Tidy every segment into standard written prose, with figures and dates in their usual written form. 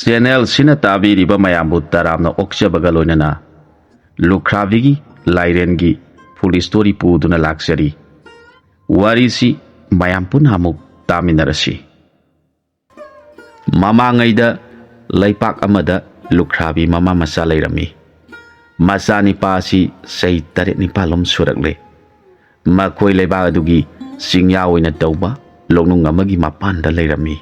Channel ꯁꯤꯅ ꯇꯥꯕꯤꯔꯤꯕ ꯃꯌꯥꯝꯕꯨ ꯇꯔꯥꯝꯅ ꯑꯣꯛꯆꯕꯒ ꯂꯣꯏꯅꯅ ꯂꯨꯈ꯭ꯔꯥꯕꯤꯒꯤ ꯂꯥꯏꯔꯦꯟꯒꯤ ꯐꯨꯜ ꯁ꯭ꯇꯣꯔꯤ ꯄꯨꯗꯨꯅ ꯂꯥꯛꯆꯔꯤ꯫ ꯋꯥꯔꯤꯁꯤ ꯃꯌꯥꯝ ꯄꯨꯟꯅ ꯑꯃꯨꯛ ꯇꯥꯃꯤꯟꯅꯔꯁꯤ꯫ ꯃꯃꯥꯡꯉꯩꯗ ꯂꯩꯄꯥꯛ ꯑꯃꯗ ꯂꯨꯈ꯭ꯔꯥꯕꯤ ꯃꯃꯥ ꯃꯆꯥ ꯂꯩꯔꯝꯃꯤ꯫ ꯃꯆꯥꯅꯤꯄꯥ ꯑꯁꯤ ꯆꯍꯤ 7-9 ꯁꯨꯔꯛꯂꯦ꯫ ꯃꯈꯣꯏ ꯂꯩꯕꯥꯛ ꯑꯗꯨꯒꯤ ꯆꯤꯡꯌꯥ ꯑꯣꯏꯅ ꯇꯧꯕ ꯂꯣꯛꯅꯨꯡ ꯑꯃꯒꯤ ꯃꯄꯥꯟꯗ ꯂꯩꯔꯝꯃꯤ꯫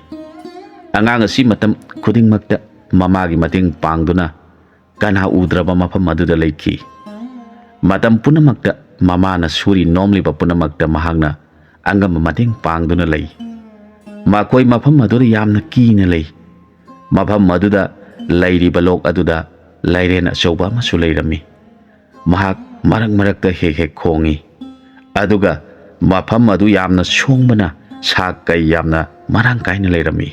ꯑꯉꯥꯡ ꯑꯁꯤ ꯃꯇꯝ ꯈꯨꯗꯤꯡꯃꯛꯇ ꯃꯃꯥꯒꯤ ꯃꯇꯦꯡ ꯄꯥꯡꯗꯨꯅ ꯀꯅꯥ ꯎꯗ꯭ꯔꯕ ꯃꯐꯝ ꯑꯗꯨꯗ ꯂꯩꯈꯤ꯫ ꯃꯇꯝ ꯄꯨꯝꯅꯃꯛꯇ ꯃꯃꯥꯅ ꯁꯨꯔꯤ ꯅꯣꯝꯂꯤꯕ ꯄꯨꯝꯅꯃꯛꯇ ꯃꯍꯥꯛꯅ ꯑꯉꯝꯕ ꯃꯇꯦꯡ ꯄꯥꯡꯗꯨꯅ ꯂꯩ꯫ ꯃꯈꯣꯏ ꯃꯐꯝ ꯑꯗꯨꯗ ꯌꯥꯝꯅ ꯀꯤꯅ ꯂꯩ꯫ ꯃꯐꯝ ꯑꯗꯨꯗ ꯂꯩꯔꯤꯕ ꯂꯣꯛ ꯑꯗꯨꯗ ꯂꯥꯏꯔꯦꯟ ꯑꯆꯧꯕ ꯑꯃꯁꯨ ꯂꯩꯔꯝꯃꯤ꯫ ꯃꯍꯥꯛ ꯃꯔꯛ ꯃꯔꯛꯇ ꯍꯦꯛ ꯍꯦꯛ ꯈꯣꯡꯏ꯫ ꯑꯗꯨꯒ ꯃꯐꯝ ꯑꯗꯨ ꯌꯥꯝꯅ ꯁꯣꯡꯕꯅ ꯁꯥ ꯀꯩ ꯌꯥꯝꯅ ꯃꯔꯥꯡ ꯀꯥꯏꯅ ꯂꯩꯔꯝꯃꯤ꯫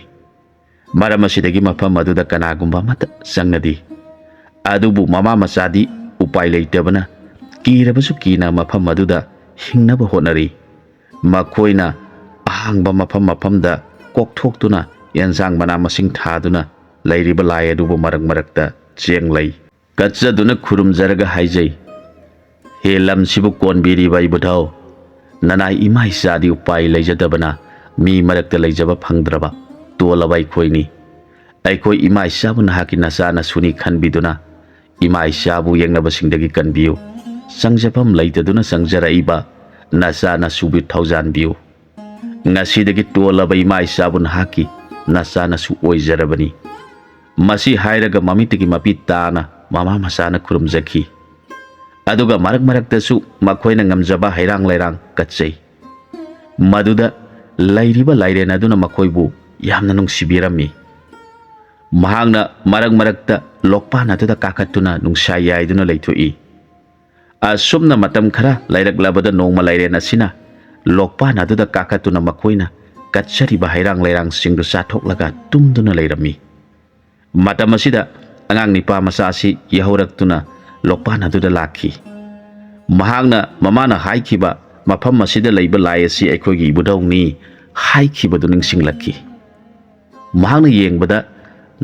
ꯃꯔꯝ ꯑꯁꯤꯗꯒꯤ ꯃꯐꯝ ꯑꯗꯨꯗ ꯀꯅꯥꯒꯨꯝꯕ ꯑꯃꯠꯇ ꯆꯪꯅꯗꯦ꯫ ꯑꯗꯨꯕꯨ ꯃꯃꯥ ꯃꯆꯥꯗꯤ ꯎꯄꯥꯏ ꯂꯩꯇꯕꯅ ꯀꯤꯔꯕꯁꯨ ꯀꯤꯅ ꯃꯐꯝ ꯑꯗꯨꯗ ꯍꯤꯡꯅꯕ ꯍꯣꯠꯅꯔꯤ꯫ ꯃꯈꯣꯏꯅ ꯑꯍꯥꯡꯕ ꯃꯐꯝꯗ ꯀꯣꯛꯊꯣꯛꯇꯨꯅ ꯌꯦꯟꯁꯥꯡ ꯃꯅꯥ ꯃꯁꯤꯡ ꯊꯥꯗꯨꯅ ꯂꯩꯔꯤꯕ ꯂꯥꯏ ꯑꯗꯨꯕꯨ ꯃꯔꯛ ꯃꯔꯛꯇ ꯆꯦꯡꯂꯩ ꯀꯠꯆꯗꯨꯅ ꯈꯨꯔꯨꯝꯖꯔꯒ ꯍꯥꯏꯖꯩ, ꯍꯦ ꯂꯝꯁꯤꯕꯨ ꯀꯣꯟꯕꯤꯔꯤꯕ ꯏꯕꯨꯙꯧ, ꯅꯅꯥꯏ ꯏꯃꯥ ꯏꯆꯥꯗꯤ ꯎꯄꯥꯏ ꯂꯩꯖꯗꯕꯅ ꯃꯤ ꯃꯔꯛꯇ ꯂꯩꯖꯕ ꯐꯪꯗ꯭ꯔꯕ ꯇꯣꯜꯂꯕ ꯑꯩꯈꯣꯏꯅꯤ꯫ ꯑꯩꯈꯣꯏ ꯏꯃꯥ ꯏꯆꯥꯕꯨ ꯅꯍꯥꯛꯀꯤ ꯅꯆꯥ ꯅꯁꯨꯅꯤ ꯈꯟꯕꯤꯗꯨꯅ ꯏꯃꯥ ꯏꯆꯥꯕꯨ ꯌꯦꯡꯅꯕꯁꯤꯡꯗꯒꯤ ꯀꯟꯕꯤꯌꯨ꯫ ꯆꯪꯖꯐꯝ ꯂꯩꯇꯗꯨꯅ ꯆꯪꯖꯔꯛꯏꯕ ꯅꯆꯥ ꯅꯁꯨꯕꯨ ꯊꯧꯖꯥꯟꯕꯤꯌꯨ꯫ ꯉꯁꯤꯗꯒꯤ ꯇꯣꯜꯂꯕ ꯏꯃꯥ ꯏꯆꯥꯕꯨ ꯅꯍꯥꯛꯀꯤ ꯅꯆꯥ ꯅꯁꯨ ꯑꯣꯏꯖꯔꯕꯅꯤ꯫ ꯃꯁꯤ ꯍꯥꯏꯔꯒ ꯃꯃꯤꯠꯇꯒꯤ ꯃꯄꯤ ꯇꯥꯅ ꯃꯃꯥ ꯃꯆꯥꯅ ꯈꯨꯔꯨꯝꯖꯈꯤ꯫ ꯑꯗꯨꯒ ꯃꯔꯛ ꯃꯔꯛꯇꯁꯨ ꯃꯈꯣꯏꯅ ꯉꯝꯖꯕ ꯍꯩꯔꯥꯡ ꯂꯩꯔꯥꯡ ꯀꯠꯆꯩ꯫ ꯃꯗꯨꯗ ꯂꯩꯔꯤꯕ ꯂꯥꯏꯔꯦꯟ ꯑꯗꯨꯅ ꯃꯈꯣꯏꯕꯨ ꯌꯥꯝꯅ ꯅꯨꯡꯁꯤꯕꯤꯔꯝꯃꯤ꯫ ꯃꯍꯥꯛꯅ ꯃꯔꯛ ꯃꯔꯛꯇ ꯂꯣꯛꯄꯥꯟ ꯑꯗꯨꯗ ꯀꯥꯈꯠꯇꯨꯅ ꯅꯨꯡꯁꯥ ꯌꯥꯏꯗꯨꯅ ꯂꯩꯊꯣꯛꯏ꯫ ꯑꯁꯨꯝꯅ ꯃꯇꯝ ꯈꯔ ꯂꯩꯔꯛꯂꯕꯗ ꯅꯣꯡꯃ ꯂꯥꯏꯔꯦꯟ ꯑꯁꯤꯅ ꯂꯣꯛꯄꯥꯟ ꯑꯗꯨꯗ ꯀꯥꯈꯠꯇꯨꯅ ꯃꯈꯣꯏꯅ ꯀꯠꯆꯔꯤꯕ ꯍꯩꯔꯥꯡ ꯂꯩꯔꯥꯡꯁꯤꯡꯗꯨ ꯆꯥꯊꯣꯛꯂꯒ ꯇꯨꯝꯗꯨꯅ ꯂꯩꯔꯝꯃꯤ꯫ ꯃꯇꯝ ꯑꯁꯤꯗ ꯑꯉꯥꯡ ꯅꯤꯄꯥ ꯃꯆꯥ ꯑꯁꯤ ꯌꯥꯍꯧꯔꯛꯇꯨꯅ ꯂꯣꯛꯄꯥꯟ ꯑꯗꯨꯗ ꯂꯥꯛꯈꯤ꯫ ꯃꯍꯥꯛꯅ ꯃꯃꯥꯅ ꯍꯥꯏꯈꯤꯕ ꯃꯐꯝ ꯑꯁꯤꯗ ꯂꯩꯕ ꯂꯥꯏ ꯑꯁꯤ ꯑꯩꯈꯣꯏꯒꯤ ꯏꯕꯨꯙꯧꯅꯤ ꯍꯥꯏꯈꯤꯕꯗꯨ ꯅꯤꯡꯁꯤꯡꯂꯛꯈꯤ꯫ ꯃꯍꯥꯛꯅ ꯌꯦꯡꯕꯗ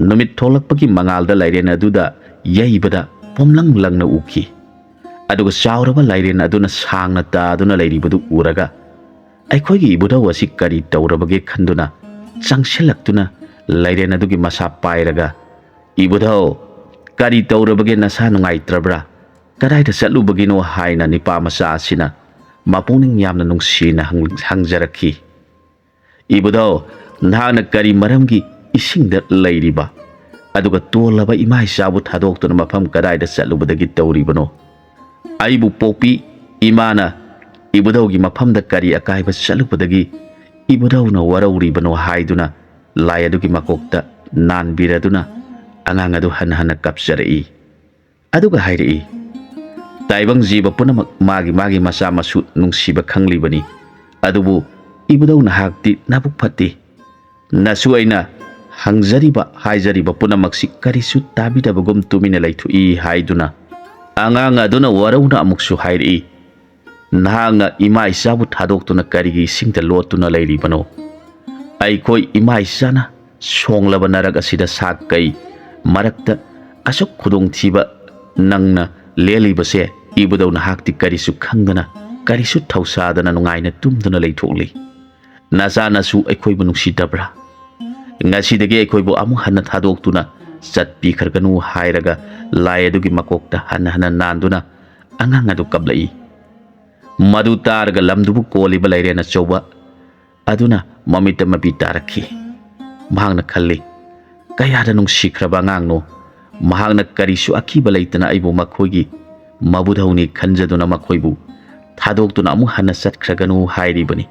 ꯅꯨꯃꯤꯠ ꯊꯣꯛꯂꯛꯄꯒꯤ ꯃꯉꯥꯜꯗ ꯂꯥꯏꯔꯦꯟ ꯑꯗꯨꯗ ꯌꯩꯕꯗ ꯄꯣꯝꯂꯪ ꯂꯪꯅ ꯎꯈꯤ꯫ ꯑꯗꯨꯒ ꯆꯥꯎꯔꯕ ꯂꯥꯏꯔꯦꯟ ꯑꯗꯨꯅ ꯁꯥꯡꯅ ꯇꯥꯗꯨꯅ ꯂꯩꯔꯤꯕꯗꯨ ꯎꯔꯒ ꯑꯩꯈꯣꯏꯒꯤ ꯏꯕꯨꯙꯧ ꯑꯁꯤ ꯀꯔꯤ ꯇꯧꯔꯕꯒꯦ ꯈꯟꯗꯨꯅ ꯆꯪꯁꯤꯜꯂꯛꯇꯨꯅ ꯂꯥꯏꯔꯦꯟ ꯑꯗꯨꯒꯤ ꯃꯁꯥ ꯄꯥꯏꯔꯒ, ꯏꯕꯨꯙꯧ, ꯀꯔꯤ ꯇꯧꯔꯕꯒꯦ, ꯅꯁꯥ ꯅꯨꯡꯉꯥꯏꯇ꯭ꯔꯕ꯭ꯔꯥ, ꯀꯗꯥꯏꯗ ꯆꯠꯂꯨꯕꯒꯤꯅꯣ ꯍꯥꯏꯅ ꯅꯤꯄꯥ ꯃꯆꯥ ꯑꯁꯤꯅ ꯃꯄꯨꯛꯅꯤꯡ ꯌꯥꯝꯅ ꯅꯨꯡꯁꯤꯅ ꯍꯪꯖꯔꯛꯈꯤ꯫ ꯏꯕꯨꯙꯧ, ꯅꯍꯥꯛꯅ ꯀꯔꯤ ꯃꯔꯝꯒꯤ ꯏꯁꯤꯡꯗ ꯂꯩꯔꯤꯕ, ꯑꯗꯨꯒ ꯇꯣꯜꯂꯕ ꯏꯃꯥ ꯏꯆꯥꯕꯨ ꯊꯥꯗꯣꯛꯇꯨꯅ ꯃꯐꯝ ꯀꯗꯥꯏꯗ ꯆꯠꯂꯨꯕꯗꯒꯤ ꯇꯧꯔꯤꯕꯅꯣ? ꯑꯩꯕꯨ ꯄꯣꯛꯄꯤ ꯏꯃꯥꯅ ꯏꯕꯨꯙꯧꯒꯤ ꯃꯐꯝꯗ ꯀꯔꯤ ꯑꯀꯥꯏꯕ ꯆꯠꯂꯨꯕꯗꯒꯤ ꯏꯕꯨꯙꯧꯅ ꯋꯥꯔꯧꯔꯤꯕꯅꯣ ꯍꯥꯏꯗꯨꯅ ꯂꯥꯏ ꯑꯗꯨꯒꯤ ꯃꯀꯣꯛꯇ ꯅꯥꯟꯕꯤꯔꯗꯨꯅ ꯑꯉꯥꯡ ꯑꯗꯨ ꯍꯟꯅ ꯍꯟꯅ ꯀꯞꯆꯔꯛꯏ꯫ ꯑꯗꯨꯒ ꯍꯥꯏꯔꯛꯏ, ꯇꯥꯏꯕꯪ ꯖꯤꯕ ꯄꯨꯝꯅꯃꯛ ꯃꯥꯒꯤ ꯃꯥꯒꯤ ꯃꯆꯥ ꯃꯁꯨ ꯅꯨꯡꯁꯤꯕ ꯈꯪꯂꯤꯕꯅꯤ꯫ ꯑꯗꯨꯕꯨ ꯏꯕꯨꯙꯧ ꯅꯍꯥꯛꯇꯤ ꯅꯕꯨꯛ ꯐꯠꯇꯦ꯫ ꯅꯁꯨ ꯑꯩꯅ ꯍꯪꯖꯔꯤꯕ ꯍꯥꯏꯖꯔꯤꯕ ꯄꯨꯝꯅꯃꯛꯁꯤ ꯀꯔꯤꯁꯨ ꯇꯥꯕꯤꯗꯕꯒꯨꯝ ꯇꯨꯃꯤꯟꯅ ꯂꯩꯊꯣꯛꯏ ꯍꯥꯏꯗꯨꯅ ꯑꯉꯥꯡ ꯑꯗꯨꯅ ꯋꯥꯔꯧꯅ ꯑꯃꯨꯛꯁꯨ ꯍꯥꯏꯔꯛꯏ, ꯅꯍꯥꯛꯅ ꯏꯃꯥ ꯏꯆꯥꯕꯨ ꯊꯥꯗꯣꯛꯇꯨꯅ ꯀꯔꯤꯒꯤ ꯏꯁꯤꯡꯗ ꯂꯣꯠꯇꯨꯅ ꯂꯩꯔꯤꯕꯅꯣ? ꯑꯩꯈꯣꯏ ꯏꯃꯥ ꯏꯆꯥꯅ ꯁꯣꯡꯂꯕ ꯅꯔꯛ ꯑꯁꯤꯗ ꯁꯥ ꯀꯩ ꯃꯔꯛꯇ ꯑꯁꯨꯛ ꯈꯨꯗꯣꯡꯊꯤꯕ ꯅꯪꯅ ꯂꯦꯜꯂꯤꯕꯁꯦ ꯏꯕꯨꯙꯧ ꯅꯍꯥꯛꯇꯤ ꯀꯔꯤꯁꯨ ꯈꯪꯗꯅ ꯀꯔꯤꯁꯨ ꯊꯧꯁꯥꯗꯅ ꯅꯨꯡꯉꯥꯏꯅ ꯇꯨꯝꯗꯨꯅ ꯂꯩꯊꯣꯛꯂꯤ꯫ ꯅꯆꯥꯅꯁꯨ ꯑꯩꯈꯣꯏꯕꯨ ꯅꯨꯡꯁꯤꯗꯕ꯭ꯔꯥ? ꯉꯁꯤꯗꯒꯤ ꯑꯩꯈꯣꯏꯕꯨ ꯑꯃꯨꯛ ꯍꯟꯅ ꯊꯥꯗꯣꯛꯇꯨꯅ ꯆꯠꯄꯤꯈ꯭ꯔꯒꯅꯨ ꯍꯥꯏꯔꯒ ꯂꯥꯏ ꯑꯗꯨꯒꯤ ꯃꯀꯣꯛꯇ ꯍꯟꯅ ꯍꯟꯅ ꯅꯥꯟꯗꯨꯅ ꯑꯉꯥꯡ ꯑꯗꯨ ꯀꯞꯂꯛꯏ꯫ ꯃꯗꯨ ꯇꯥꯔꯒ ꯂꯝꯗꯨꯕꯨ ꯀꯣꯜꯂꯤꯕ ꯂꯥꯏꯔꯦꯟ ꯑꯆꯧꯕ ꯑꯗꯨꯅ ꯃꯃꯤꯠꯇ ꯃꯄꯤ ꯇꯥꯔꯛꯈꯤ꯫ ꯃꯍꯥꯛꯅ ꯈꯜꯂꯤ, ꯀꯌꯥꯗ ꯅꯨꯡꯁꯤꯈ꯭ꯔꯕ ꯑꯉꯥꯡꯅꯣ! ꯃꯍꯥꯛꯅ ꯀꯔꯤꯁꯨ ꯑꯀꯤꯕ ꯂꯩꯇꯅ ꯑꯩꯕꯨ ꯃꯈꯣꯏꯒꯤ ꯃꯕꯨꯙꯧꯅꯤ ꯈꯟꯖꯗꯨꯅ ꯃꯈꯣꯏꯕꯨ ꯊꯥꯗꯣꯛꯇꯨꯅ ꯑꯃꯨꯛ ꯍꯟꯅ ꯆꯠꯈ꯭ꯔꯒꯅꯨ ꯍꯥꯏꯔꯤꯕꯅꯤ꯫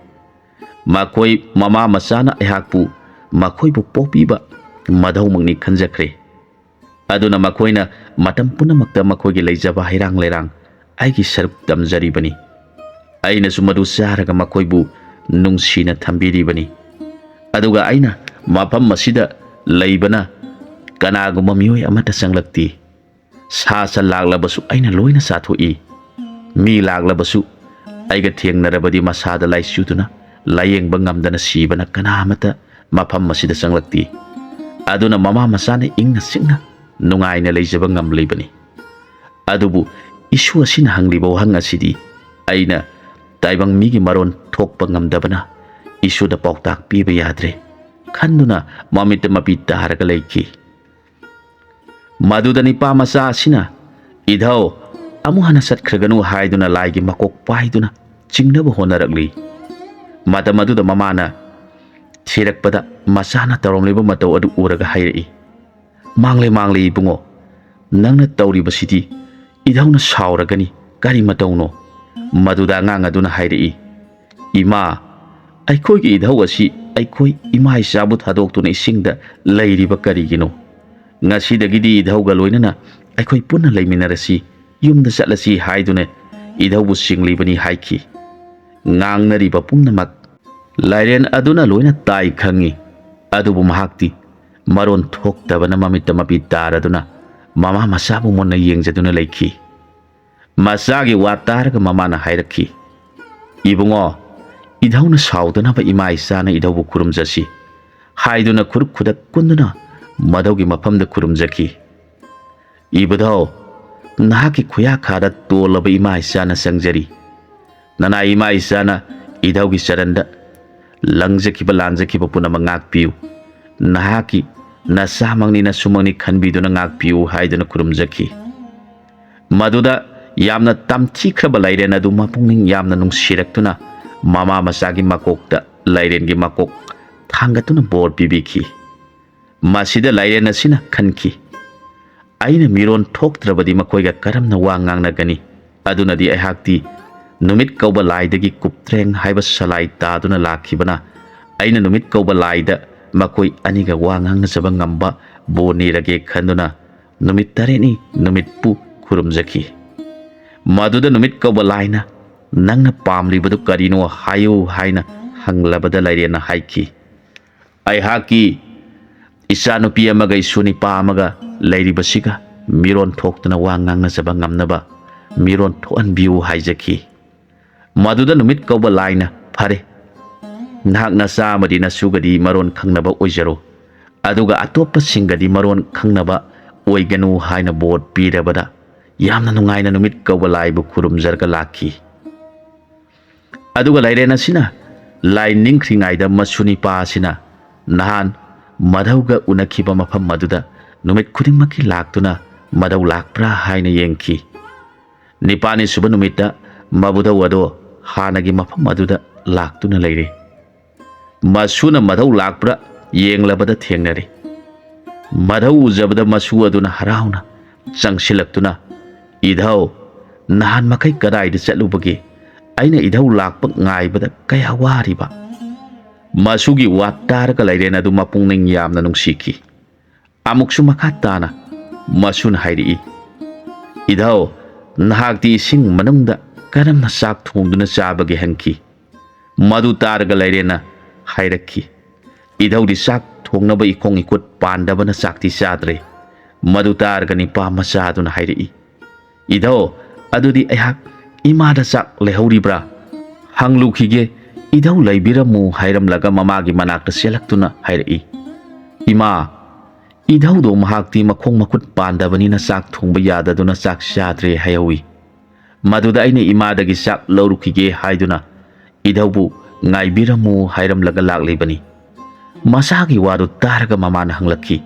ꯃꯈꯣꯏ ꯃꯃꯥ ꯃꯆꯥꯅ ꯑꯩꯍꯥꯛꯄꯨ ꯃꯈꯣꯏꯕꯨ ꯄꯣꯛꯄꯤꯕ ꯃꯙꯧꯃꯛꯅꯤ ꯈꯟꯖꯈ꯭ꯔꯦ꯫ ꯑꯗꯨꯅ ꯃꯈꯣꯏꯅ ꯃꯇꯝ ꯄꯨꯝꯅꯃꯛꯇ ꯃꯈꯣꯏꯒꯤ ꯂꯩꯖꯕ ꯍꯩꯔꯥꯡ ꯂꯩꯔꯥꯡ ꯑꯩꯒꯤ ꯁꯔꯨꯛ ꯇꯝꯖꯔꯤꯕꯅꯤ꯫ ꯑꯩꯅꯁꯨ ꯃꯗꯨ ꯆꯥꯔꯒ ꯃꯈꯣꯏꯕꯨ ꯅꯨꯡꯁꯤꯅ ꯊꯝꯕꯤꯔꯤꯕꯅꯤ꯫ ꯑꯗꯨꯒ ꯑꯩꯅ ꯃꯐꯝ ꯑꯁꯤꯗ ꯂꯩꯕꯅ ꯀꯅꯥꯒꯨꯝꯕ ꯃꯤꯑꯣꯏ ꯑꯃꯠꯇ ꯆꯪꯂꯛꯇꯦ꯫ ꯁꯥ ꯁꯟ ꯂꯥꯛꯂꯕꯁꯨ ꯑꯩꯅ ꯂꯣꯏꯅ ꯆꯥꯊꯣꯛꯏ꯫ ꯃꯤ ꯂꯥꯛꯂꯕꯁꯨ ꯑꯩꯒ ꯊꯦꯡꯅꯔꯕꯗꯤ ꯃꯁꯥꯗ ꯂꯥꯏꯆꯨꯗꯨꯅ ꯂꯥꯌꯦꯡꯕ ꯉꯝꯗꯅ ꯁꯤꯕꯅ ꯀꯅꯥ ꯑꯃꯠꯇ ꯃꯐꯝ ꯑꯁꯤꯗ ꯆꯪꯂꯛꯇꯦ꯫ aduna mama masana ingna singna nungaina leijaba ngamlibani adubu isu asina hangliba wahang asidi aina taibang migi maron thokpa ngamdabana isu da pauktak piba yadre khanduna mamita mapita haraga leiki maduda nipa masa asina idhau amu hana satkhaganu haiduna laigi makok paiduna chingnaba honarakli maduda mamana thirakpada masana taromliba matau adu uraga hairi mangle ibungo nangna tawriba sidi idhauna sauragani kari matauno maduda ngang aduna hairi ima aikoi gi idhau asi aikoi ima isabu thadok isingda leiriba karigino ngasidagidi idhauga loinana aikoi punna leiminarasi yumda chatlasi haidune idhaubu singlibani haiki ngangnariba pumnamak lairen aduna loina tai khangi adubu mahakti maron thoktabana mamita mapi taraduna mama masabu monna yengjaduna leiki masagi watarga mamana hairakhi ibungo idhauna saudana ba ima isana idhaubu kurumjasi haiduna khuruk khudak kunduna madaugi mafamda kurumjaki ibadau nahaki khuya khada tolaba ima isana sangjari nana ima isana idhaugi saranda langjakiba lanjakiba punama ngakpiu nahaki nasamangni nasumangni khanbiduna ngakpiu haiduna kurumjaki maduda yamna tamchikraba lairen adu mapungning yamna nungsirektuna mama masagi makokta lairengi makok thangatuna bor pibiki masida lairen asina khanki aina miron thoktrabadi makoiga karamna wa ngangnagani adunadi aihakti numit kauba laidagi kuptreng haiba salai taduna lakhibana aina numit kauba laida makoi aniga wa ngangnajaba ngamba bonirage khanduna numit tareni numit pu khurumjaki maduda numit kauba laina nangna pamlibadu karino hayo haina hanglabada lairena haiki aihaki isanupi amaga isuni pa amaga lairibasiga miron thoktuna wa ngangnajaba ngamnaba miron thoanbiu haijaki maduda numit kauba laina phare nahak nasa amadi nasugadi maron khangnaba oijaro aduga atopa singadi maron khangnaba oiganu haina bot pirabada yamna nungaina numit kauba laibu khurumjarga lakhi aduga lairena sina lai ningkhringaida masuni pa sina nahan madauga unakhiba mafam maduda numit khudingmaki laktuna madau lakpra haina yengki nipani suba numita mabudau ado hanagi mafam maduda laktuna leire masuna madau lakpra yenglabada thengnari madau ujabada masu aduna harauna changsilaktuna idhau nahan makai kadaida chatlubagi aina idhau lakpa ngaibada kaya wariba masugi watarga lairena adu mapungning yamna nungsiki amuksu makatana masun hairi idhau nahakti sing manungda karamna sak thongduna chabagi hanki madu targa lairena hairaki idhau di sak thongnaba ikong ikut pandabana sakti sadre madu targa ni pa masaduna hairi idhau adudi aihak imada sak lehauribra hanglukhige idhau laibiramu hairamlaga mamagi manakta selaktuna hairi ima idhau do mahakti makhong makut pandabanina sak thongba yadaduna sak sadre hayawi maduda aina imadagi sak laurukhige haiduna idhaubu ngaibiramu hairamlaga laklibani masagi wadu targa mamana hanglakhi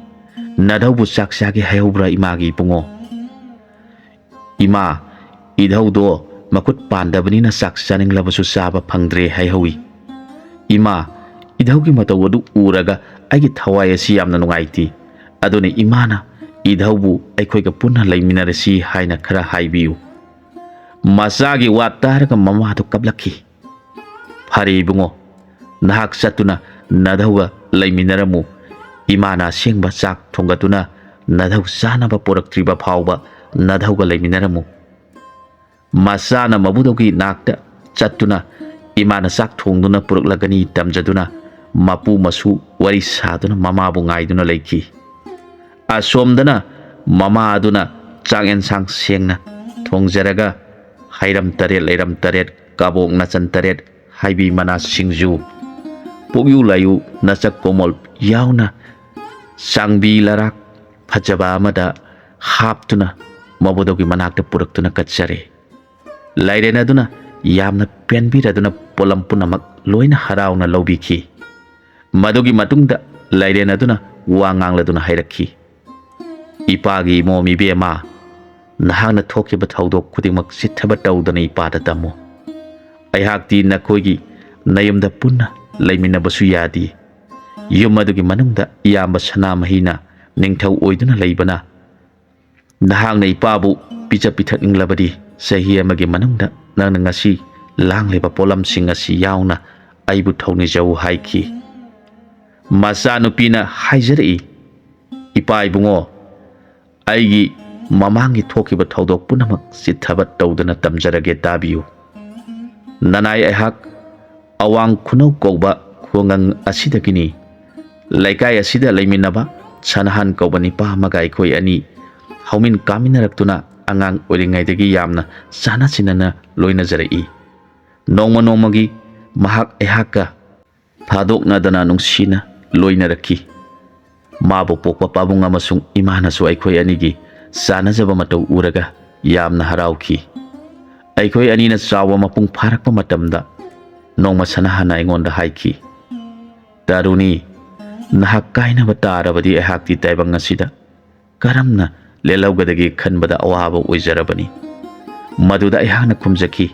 nadaubu sak sagi hayaubra imagi pungo ima idhau do makut pandabanina sak saninglabasu saba phangdre haihawi ima idhaugi matawadu uraga aigi thawai asi yamna nungaiti adone imana idhaubu aikhoiga punna laiminarasi haina khara haibiu masagi watarga mamadu kablakhi phare bungo nahak satuna nadauga laiminaramu imana sengba sak thongatuna nadau sanaba poraktriba phauba nadauga laiminaramu masana mabudogi nakta chatuna imana sak thongduna puruklagani tamjaduna mapu masu wari saduna mama bu ngaiduna leiki asomdana mama aduna chang ensang sengna thongjaraga hairam taret kabong nasan taret haibi mana singju pogyu layu nasak komol yauna ꯁꯥꯡꯕꯤ ꯂꯔꯥꯛ ꯐꯖꯕ ꯑꯃꯗ ꯍꯥꯞꯇꯨꯅ ꯃꯕꯨꯗꯧꯒꯤ ꯃꯅꯥꯛꯇ ꯄꯨꯔꯛꯇꯨꯅ ꯀꯠꯆꯔꯦ꯫ ꯂꯥꯏꯔꯦꯟ ꯑꯗꯨꯅ ꯌꯥꯝꯅ ꯄꯦꯟꯕꯤꯔꯗꯨꯅ ꯄꯣꯠꯂꯝ ꯄꯨꯝꯅꯃꯛ ꯂꯣꯏꯅ ꯍꯔꯥꯎꯅ ꯂꯧꯕꯤꯈꯤ꯫ ꯃꯗꯨꯒꯤ ꯃꯇꯨꯡꯗ ꯂꯥꯏꯔꯦꯟ ꯑꯗꯨꯅ ꯋꯥ ꯉꯥꯡꯂꯗꯨꯅ ꯍꯥꯏꯔꯛꯈꯤ, ꯏꯄꯥꯒꯤ ꯏꯃꯣꯝ ꯏꯕꯦꯝꯃ, ꯅꯍꯥꯛꯅ ꯊꯣꯛꯈꯤꯕ ꯊꯧꯗꯣꯛ ꯈꯨꯗꯤꯡꯃꯛ ꯆꯤꯠꯊꯕ ꯇꯧꯗꯅ ꯏꯄꯥꯗ ꯇꯝꯃꯨ꯫ ꯑꯩꯍꯥꯛꯇꯤ ꯅꯈꯣꯏꯒꯤ ꯅꯌꯨꯝꯗ ꯄꯨꯟꯅ ꯂꯩꯃꯤꯟꯅꯕꯁꯨ ꯌꯥꯗꯦ꯫ ꯌꯨꯝ ꯑꯗꯨꯒꯤ ꯃꯅꯨꯡꯗ ꯏꯌꯥꯝꯕ ꯁꯅꯥꯃꯍꯤꯅ ꯅꯤꯡꯊꯧ ꯑꯣꯏꯗꯨꯅ ꯂꯩꯕꯅ ꯅꯍꯥꯛꯅ ꯏꯄꯥꯕꯨ ꯄꯤꯖ ꯄꯤꯊꯛꯅꯤꯡꯂꯕꯗꯤ ꯆꯍꯤ ꯑꯃꯒꯤ ꯃꯅꯨꯡꯗ ꯅꯪꯅ ꯉꯁꯤ ꯂꯥꯡꯂꯤꯕ ꯄꯣꯠꯂꯝꯁꯤꯡ ꯑꯁꯤ ꯌꯥꯎꯅ ꯑꯩꯕꯨ ꯊꯧꯅꯤꯖꯧ ꯍꯥꯏꯈꯤ꯫ ꯃꯆꯥꯅꯨꯄꯤꯅ ꯍꯥꯏꯖꯔꯛꯏ, ꯏꯄꯥ ꯏꯕꯨꯡꯉꯣ, ꯑꯩꯒꯤ ꯃꯃꯥꯡꯒꯤ ꯊꯣꯛꯈꯤꯕ ꯊꯧꯗꯣꯛ ꯄꯨꯝꯅꯃꯛ ꯆꯤꯠꯊꯕ ꯇꯧꯗꯅ ꯇꯝꯖꯔꯒꯦ, ꯇꯥꯕꯤꯌꯨ꯫ ꯅꯅꯥꯏ ꯑꯩꯍꯥꯛ ꯑꯋꯥꯡ ꯈꯨꯅꯧ ꯀꯧꯕ ꯈꯨꯡꯒꯪ ꯑꯁꯤꯗꯒꯤꯅꯤ꯫ ꯂꯩꯀꯥꯏ ꯑꯁꯤꯗ ꯂꯩꯃꯤꯟꯅꯕ ꯁꯅꯥꯍꯟ ꯀꯧꯕ ꯅꯤꯄꯥ ꯑꯃꯒ ꯑꯩꯈꯣꯏ ꯑꯅꯤ ꯍꯧꯃꯤꯟ ꯀꯥꯃꯤꯟꯅꯔꯛꯇꯨꯅ ꯑꯉꯥꯡ ꯑꯣꯏꯔꯤꯉꯩꯗꯒꯤ ꯌꯥꯝꯅ ꯆꯥꯟꯅ ꯆꯤꯟꯅꯅ ꯂꯣꯏꯅꯖꯔꯛꯏ꯫ ꯅꯣꯡꯃ ꯅꯣꯡꯃꯒꯤ ꯃꯍꯥꯛ ꯑꯩꯍꯥꯛꯀ ꯊꯥꯗꯣꯛꯅꯗꯅ ꯅꯨꯡꯁꯤꯅ ꯂꯣꯏꯅꯔꯛꯈꯤ꯫ ꯃꯥꯕꯨ ꯄꯣꯛꯄ ꯄꯥꯕꯨꯡ ꯑꯃꯁꯨꯡ ꯏꯃꯥꯅꯁꯨ ꯑꯩꯈꯣꯏ ꯑꯅꯤꯒꯤ ꯆꯥꯟꯅꯖꯕ ꯃꯇꯧ ꯎꯔꯒ ꯌꯥꯝꯅ ꯍꯔꯥꯎꯈꯤ꯫ ꯑꯩꯈꯣꯏ ꯑꯅꯤꯅ ꯆꯥꯎꯕ ꯃꯄꯨꯡ ꯐꯥꯔꯛꯄ ꯃꯇꯝꯗ ꯅꯣꯡꯃ ꯁꯅꯥꯍꯟꯅ ꯑꯩꯉꯣꯟꯗ ꯍꯥꯏꯈꯤ, ꯇꯔꯨꯅꯤ, ꯅꯍꯥꯛ ꯀꯥꯏꯅꯕ ꯇꯥꯔꯕꯗꯤ ꯑꯩꯍꯥꯛꯇꯤ ꯇꯥꯏꯕꯪ ꯑꯁꯤꯗ ꯀꯔꯝꯅ ꯂꯦꯜꯍꯧꯒꯗꯒꯦ ꯈꯟꯕꯗ ꯑꯋꯥꯕ ꯑꯣꯏꯖꯔꯕꯅꯤ꯫ ꯃꯗꯨꯗ ꯑꯩꯍꯥꯛꯅ ꯈꯨꯝꯖꯈꯤ,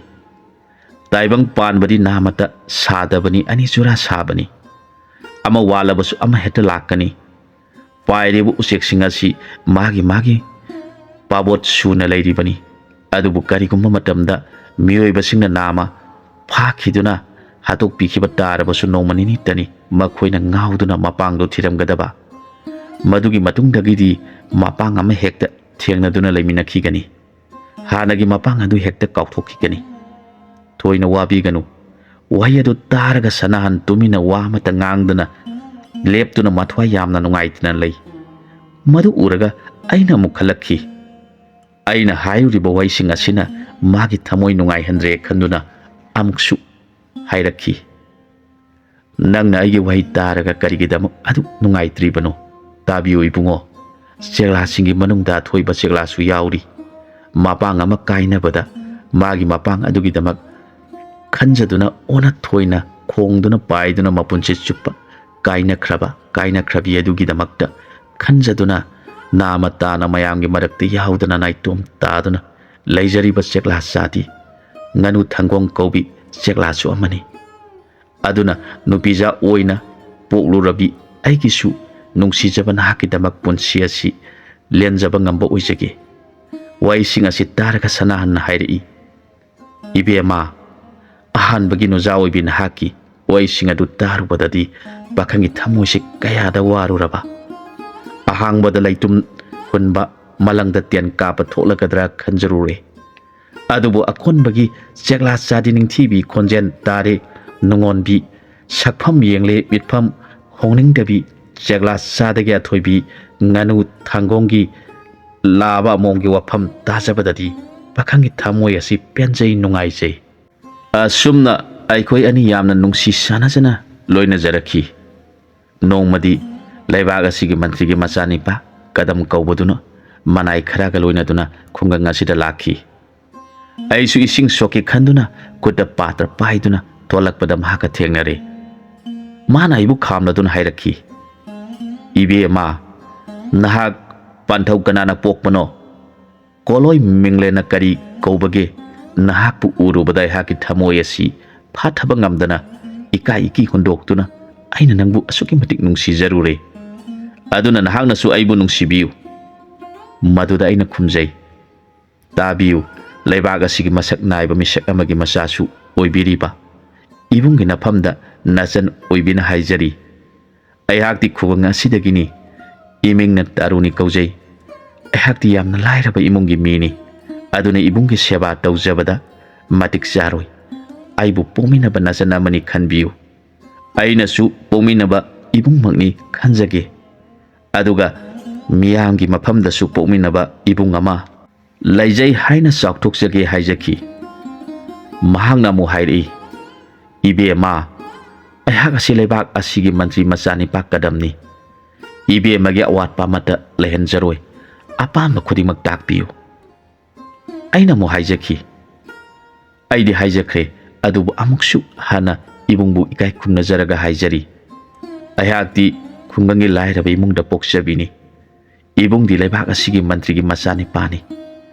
ꯇꯥꯏꯕꯪ ꯄꯥꯟꯕꯗꯤ ꯅꯥꯃꯠꯇ ꯁꯥꯗꯕꯅꯤ, ꯑꯅꯤ ꯆꯨꯔꯥ ꯁꯥꯕꯅꯤ꯫ ꯑꯃ ꯋꯥꯠꯂꯕꯁꯨ ꯑꯃ ꯍꯦꯛꯇ ꯂꯥꯛꯀꯅꯤ꯫ ꯄꯥꯏꯔꯤꯕ ꯎꯆꯦꯛꯁꯤꯡ ꯑꯁꯤ ꯃꯥꯒꯤ ꯄꯥꯕꯣꯠ ꯁꯨꯅ ꯂꯩꯔꯤꯕꯅꯤ꯫ ꯑꯗꯨꯕꯨ ꯀꯔꯤꯒꯨꯝꯕ ꯃꯇꯝꯗ ꯃꯤꯑꯣꯏꯕꯁꯤꯡꯅ ꯅꯥꯝꯃ ꯐꯥꯈꯤꯗꯨꯅ ꯍꯥꯠꯇꯣꯛꯄꯤꯈꯤꯕ ꯇꯥꯔꯕꯁꯨ ꯅꯣꯡꯃ ꯅꯤꯅꯤꯇꯅꯤ ꯃꯈꯣꯏꯅ ꯉꯥꯎꯗꯨꯅ ꯃꯄꯥꯡꯗꯣ ꯊꯤꯔꯝꯒꯗꯕ꯫ ꯃꯗꯨꯒꯤ ꯃꯇꯨꯡꯗꯒꯤꯗꯤ ꯃꯄꯥꯡ ꯑꯃ ꯍꯦꯛꯇ ꯊꯦꯡꯅꯗꯨꯅ ꯂꯩꯃꯤꯟꯅꯈꯤꯒꯅꯤ꯫ ꯍꯥꯟꯅꯒꯤ ꯃꯄꯥꯡ ꯑꯗꯨ ꯍꯦꯛꯇ ꯀꯥꯎꯊꯣꯛꯈꯤꯒꯅꯤ꯫ ꯊꯣꯏꯅ ꯋꯥꯕꯤꯒꯅꯨ꯫ ꯋꯥꯍꯩ ꯑꯗꯨ ꯇꯥꯔꯒ ꯁꯅꯥꯍꯟ ꯇꯨꯃꯤꯟꯅ ꯋꯥ ꯑꯃꯠꯇ ꯉꯥꯡꯗꯅ ꯂꯦꯞꯇꯨꯅ ꯃꯊ꯭ꯋꯥꯏ ꯌꯥꯝꯅ ꯅꯨꯡꯉꯥꯏꯇꯅ ꯂꯩ꯫ ꯃꯗꯨ ꯎꯔꯒ ꯑꯩꯅ ꯑꯃꯨꯛ ꯈꯜꯂꯛꯈꯤ, ꯑꯩꯅ ꯍꯥꯏꯔꯤꯕ ꯋꯥꯍꯩꯁꯤꯡ ꯑꯁꯤꯅ ꯃꯥꯒꯤ ꯊꯃꯣꯏ ꯅꯨꯡꯉꯥꯏꯍꯟꯗ꯭ꯔꯦ ꯈꯟꯗꯨꯅ ꯑꯃꯨꯛꯁꯨ ꯍꯥꯏꯔꯛꯈꯤ, ꯅꯪꯅ ꯑꯩꯒꯤ ꯋꯥꯍꯩ ꯇꯥꯔꯒ ꯀꯔꯤꯒꯤꯗꯃꯛ ꯑꯗꯨꯛ ꯅꯨꯡꯉꯥꯏꯇ꯭ꯔꯤꯕꯅꯣ? ꯇꯥꯕꯤꯌꯨ ꯏꯕꯨꯡꯉꯣ, ꯆꯦꯛꯂꯥꯁꯤꯡꯒꯤ ꯃꯅꯨꯡꯗ ꯑꯊꯣꯏꯕ ꯆꯦꯛꯂꯥꯁꯨ ꯌꯥꯎꯔꯤ꯫ ꯃꯄꯥꯡ ꯑꯃ ꯀꯥꯏꯅꯕꯗ ꯃꯥꯒꯤ ꯃꯄꯥꯡ ꯑꯗꯨꯒꯤꯗꯃꯛ ꯈꯟꯖꯗꯨꯅ ꯑꯣꯟꯅ ꯊꯣꯏꯅ ꯈꯣꯡꯗꯨꯅ ꯄꯥꯏꯗꯨꯅ ꯃꯄꯨꯟꯁꯤ ꯆꯨꯞꯄ ꯀꯥꯏꯅꯈ꯭ꯔꯕꯤ ꯑꯗꯨꯒꯤꯗꯃꯛꯇ ꯈꯟꯖꯗꯨꯅ ꯅꯥꯃ ꯇꯥꯅ ꯃꯌꯥꯝꯒꯤ ꯃꯔꯛꯇ ꯌꯥꯎꯗꯅ ꯅꯥꯏꯇꯣꯝ ꯇꯥꯗꯨꯅ ꯂꯩꯖꯔꯤꯕ ꯆꯦꯛꯂꯥ ꯆꯥꯗꯤ ꯉꯥꯅꯨ ꯊꯪꯒꯣꯡ ꯀꯧꯕꯤ ꯆꯦꯛꯂꯥꯁꯨ ꯑꯃꯅꯤ꯫ ꯑꯗꯨꯅ ꯅꯨꯄꯤꯖꯥ ꯑꯣꯏꯅ ꯄꯣꯛꯂꯨꯔꯕꯤ ꯑꯩꯒꯤꯁꯨ ꯅꯨꯡꯁꯤꯖꯕ ꯅꯍꯥꯛꯀꯤꯗꯃꯛ ꯄꯨꯟꯁꯤ ꯑꯁꯤ ꯂꯦꯟꯖꯕ ꯉꯝꯕ ꯑꯣꯏꯖꯒꯦ꯫ ꯋꯥꯍꯩꯁꯤꯡ ꯑꯁꯤ ꯇꯥꯔꯒ ꯁꯅꯥꯍꯟꯅ ꯍꯥꯏꯔꯛꯏ, ꯏꯕꯦꯝꯃ, ꯑꯍꯥꯟꯕꯒꯤ ꯅꯨꯖꯥ ꯑꯣꯏꯕꯤ ꯅꯍꯥꯛꯀꯤ ꯋꯥꯍꯩꯁꯤꯡ ꯑꯗꯨ ꯇꯥꯔꯨꯕꯗꯗꯤ ꯄꯥꯈꯪꯒꯤ ꯊꯃꯣꯏꯁꯤ ꯀꯌꯥꯗ ꯋꯥꯔꯨꯔꯕ꯫ ꯑꯍꯥꯡꯕꯗ ꯂꯩꯇꯨꯝ ꯍꯨꯟꯕ ꯃꯂꯪꯗ ꯇꯦꯟ ꯀꯥꯞꯄ ꯊꯣꯛꯂꯒꯗ꯭ꯔꯥ ꯈꯟꯖꯔꯨꯔꯦ꯫ ꯑꯗꯨꯕꯨ ꯑꯀꯣꯟꯕꯒꯤ ꯆꯦꯛꯂꯥ ꯆꯥꯗꯤ ꯅꯤꯡꯊꯤꯕꯤ ꯈꯣꯟꯖꯦꯜ ꯇꯥꯔꯦ, ꯅꯨꯡꯉꯣꯟꯕꯤ, ꯁꯛꯐꯝ ꯌꯦꯡꯂꯦ ꯃꯤꯠꯐꯝ ꯍꯣꯡꯅꯤꯡꯗꯕꯤ ꯆꯦꯛꯂꯥ ꯆꯥꯗꯒꯤ ꯑꯊꯣꯏꯕꯤ ꯉꯥꯅꯨ ꯊꯥꯡꯒꯣꯡꯒꯤ ꯂꯥꯕ ꯑꯃꯣꯝꯒꯤ ꯋꯥꯐꯝ ꯇꯥꯖꯕꯗꯗꯤ ꯄꯥꯈꯪꯒꯤ ꯊꯃꯣꯏ ꯑꯁꯤ ꯄꯦꯟꯖꯩ, ꯅꯨꯡꯉꯥꯏꯖꯩ꯫ ꯑꯁꯨꯝꯅ ꯑꯩꯈꯣꯏ ꯑꯅꯤ ꯌꯥꯝꯅ ꯅꯨꯡꯁꯤ ꯆꯥꯟꯅꯖꯅ ꯂꯣꯏꯅꯖꯔꯛꯈꯤ꯫ ꯅꯣꯡꯃꯗꯤ ꯂꯩꯕꯥꯛ ꯑꯁꯤꯒꯤ ꯃꯟꯇ꯭ꯔꯤꯒꯤ ꯃꯆꯥꯅꯤꯄꯥ ꯀꯗꯝ ꯀꯧꯕꯗꯨꯅ ꯃꯅꯥꯏ ꯈꯔꯒ ꯂꯣꯏꯅꯗꯨꯅ ꯈꯨꯡꯒꯪ ꯑꯁꯤꯗ ꯂꯥꯛꯈꯤ꯫ ꯑꯩꯁꯨ ꯏꯁꯤꯡ ꯁꯣꯛꯀꯦ ꯈꯟꯗꯨꯅ ꯈꯨꯠꯇ ꯄꯥꯇ꯭ꯔ ꯄꯥꯏꯗꯨꯅ ꯊꯣꯛꯂꯛꯄꯗ ꯃꯍꯥꯛꯀ ꯊꯦꯡꯅꯔꯦ꯫ ꯃꯥꯅ ꯑꯩꯕꯨ ꯈꯥꯝꯂꯗꯨꯅ ꯍꯥꯏꯔꯛꯈꯤ, ꯏꯕꯦꯝꯃ, ꯅꯍꯥꯛ ꯄꯟꯊꯧ ꯀꯅꯥꯅ ꯄꯣꯛꯄꯅꯣ? ꯀꯣꯂꯣꯏ ꯃꯤꯡꯂꯦꯟꯅ ꯀꯔꯤ ꯀꯧꯕꯒꯦ? ꯅꯍꯥꯛꯄꯨ ꯎꯔꯨꯕꯗ ꯑꯩꯍꯥꯛꯀꯤ ꯊꯃꯣꯏ ꯑꯁꯤ ꯐꯥꯊꯕ ꯉꯝꯗꯅ ꯏꯀꯥꯏ ꯏꯀꯤ ꯍꯨꯟꯗꯣꯛꯇꯨꯅ ꯑꯩꯅ ꯅꯪꯕꯨ ꯑꯁꯨꯛꯀꯤ ꯃꯇꯤꯛ ꯅꯨꯡꯁꯤꯖꯔꯨꯔꯦ꯫ ꯑꯗꯨꯅ ꯅꯍꯥꯛꯅꯁꯨ ꯑꯩꯕꯨ ꯅꯨꯡꯁꯤꯕꯤꯌꯨ꯫ ꯃꯗꯨꯗ ꯑꯩꯅ ꯈꯨꯝꯖꯩ, ꯇꯥꯕꯤꯌꯨ, ꯂꯩꯕꯥꯛ ꯑꯁꯤꯒꯤ ꯃꯁꯛ ꯅꯥꯏꯕ ꯃꯤꯁꯛ ꯑꯃꯒꯤ ꯃꯆꯥꯁꯨ ꯑꯣꯏꯕꯤꯔꯤꯕ ꯏꯕꯨꯡꯒꯤ ꯅꯐꯝꯗ ꯅꯆꯟ ꯑꯣꯏꯕꯤꯅ ꯍꯥꯏꯖꯔꯤ꯫ ꯑꯩꯍꯥꯛꯇꯤ ꯈꯨꯡꯒꯪ ꯑꯁꯤꯗꯒꯤꯅꯤ꯫ ꯏꯃꯤꯡꯅ ꯇꯔꯨꯅꯤ ꯀꯧꯖꯩ꯫ ꯑꯩꯍꯥꯛꯇꯤ ꯌꯥꯝꯅ ꯂꯥꯏꯔꯕ ꯏꯃꯨꯡꯒꯤ ꯃꯤꯅꯤ꯫ ꯑꯗꯨꯅ ꯏꯕꯨꯡꯒꯤ ꯁꯦꯕꯥ ꯇꯧꯖꯕꯗ ꯃꯇꯤꯛ ꯆꯥꯔꯣꯏ꯫ ꯑꯩꯕꯨ ꯄꯣꯛꯃꯤꯟꯅꯕ ꯅꯆꯟ ꯑꯃꯅꯤ ꯈꯟꯕꯤꯌꯨ꯫ ꯑꯩꯅꯁꯨ ꯄꯣꯛꯃꯤꯟꯅꯕ ꯏꯕꯨꯡꯃꯛꯅꯤ ꯈꯟꯖꯒꯦ꯫ ꯑꯗꯨꯒ ꯃꯤꯌꯥꯝꯒꯤ ꯃꯐꯝꯗꯁꯨ ꯄꯣꯛꯃꯤꯟꯅꯕ ꯏꯕꯨꯡ ꯑꯃ ꯂꯩꯖꯩ ꯍꯥꯏꯅ ꯆꯥꯎꯊꯣꯛꯆꯒꯦ ꯍꯥꯏꯖꯈꯤ꯫ ꯃꯍꯥꯛꯅ ꯑꯃꯨꯛ ꯍꯥꯏꯔꯛꯏ, ꯏꯕꯦꯝꯃ, ꯑꯩꯍꯥꯛ ꯑꯁꯤ ꯂꯩꯕꯥꯛ ꯑꯁꯤꯒꯤ ꯃꯟꯇ꯭ꯔꯤ ꯃꯆꯥꯅꯤꯄꯥ ꯀꯗꯝꯅꯤ꯫ ꯏꯕꯦꯝꯃꯒꯤ ꯑꯋꯥꯠꯄ ꯑꯃꯠꯇ ꯂꯩꯍꯟꯖꯔꯣꯏ, ꯑꯄꯥꯝꯕ ꯈꯨꯗꯤꯡꯃꯛ ꯇꯥꯛꯄꯤꯌꯨ꯫ ꯑꯩꯅ ꯑꯃꯨꯛ ꯍꯥꯏꯖꯈꯤ, ꯑꯩꯗꯤ ꯍꯥꯏꯖꯈ꯭ꯔꯦ, ꯑꯗꯨꯕꯨ ꯑꯃꯨꯛꯁꯨ ꯍꯟꯅ ꯏꯕꯨꯡꯕꯨ ꯏꯀꯥꯏ ꯈꯨꯝꯅꯖꯔꯒ ꯍꯥꯏꯖꯔꯤ, ꯑꯩꯍꯥꯛꯇꯤ ꯈꯨꯡꯒꯪꯒꯤ ꯂꯥꯏꯔꯕ ꯏꯃꯨꯡꯗ ꯄꯣꯛꯆꯕꯤꯅꯤ꯫ ꯏꯕꯨꯡꯗꯤ ꯂꯩꯕꯥꯛ ꯑꯁꯤꯒꯤ ꯃꯟꯇ꯭ꯔꯤꯒꯤ ꯃꯆꯥꯅꯤꯄꯥꯅꯤ꯫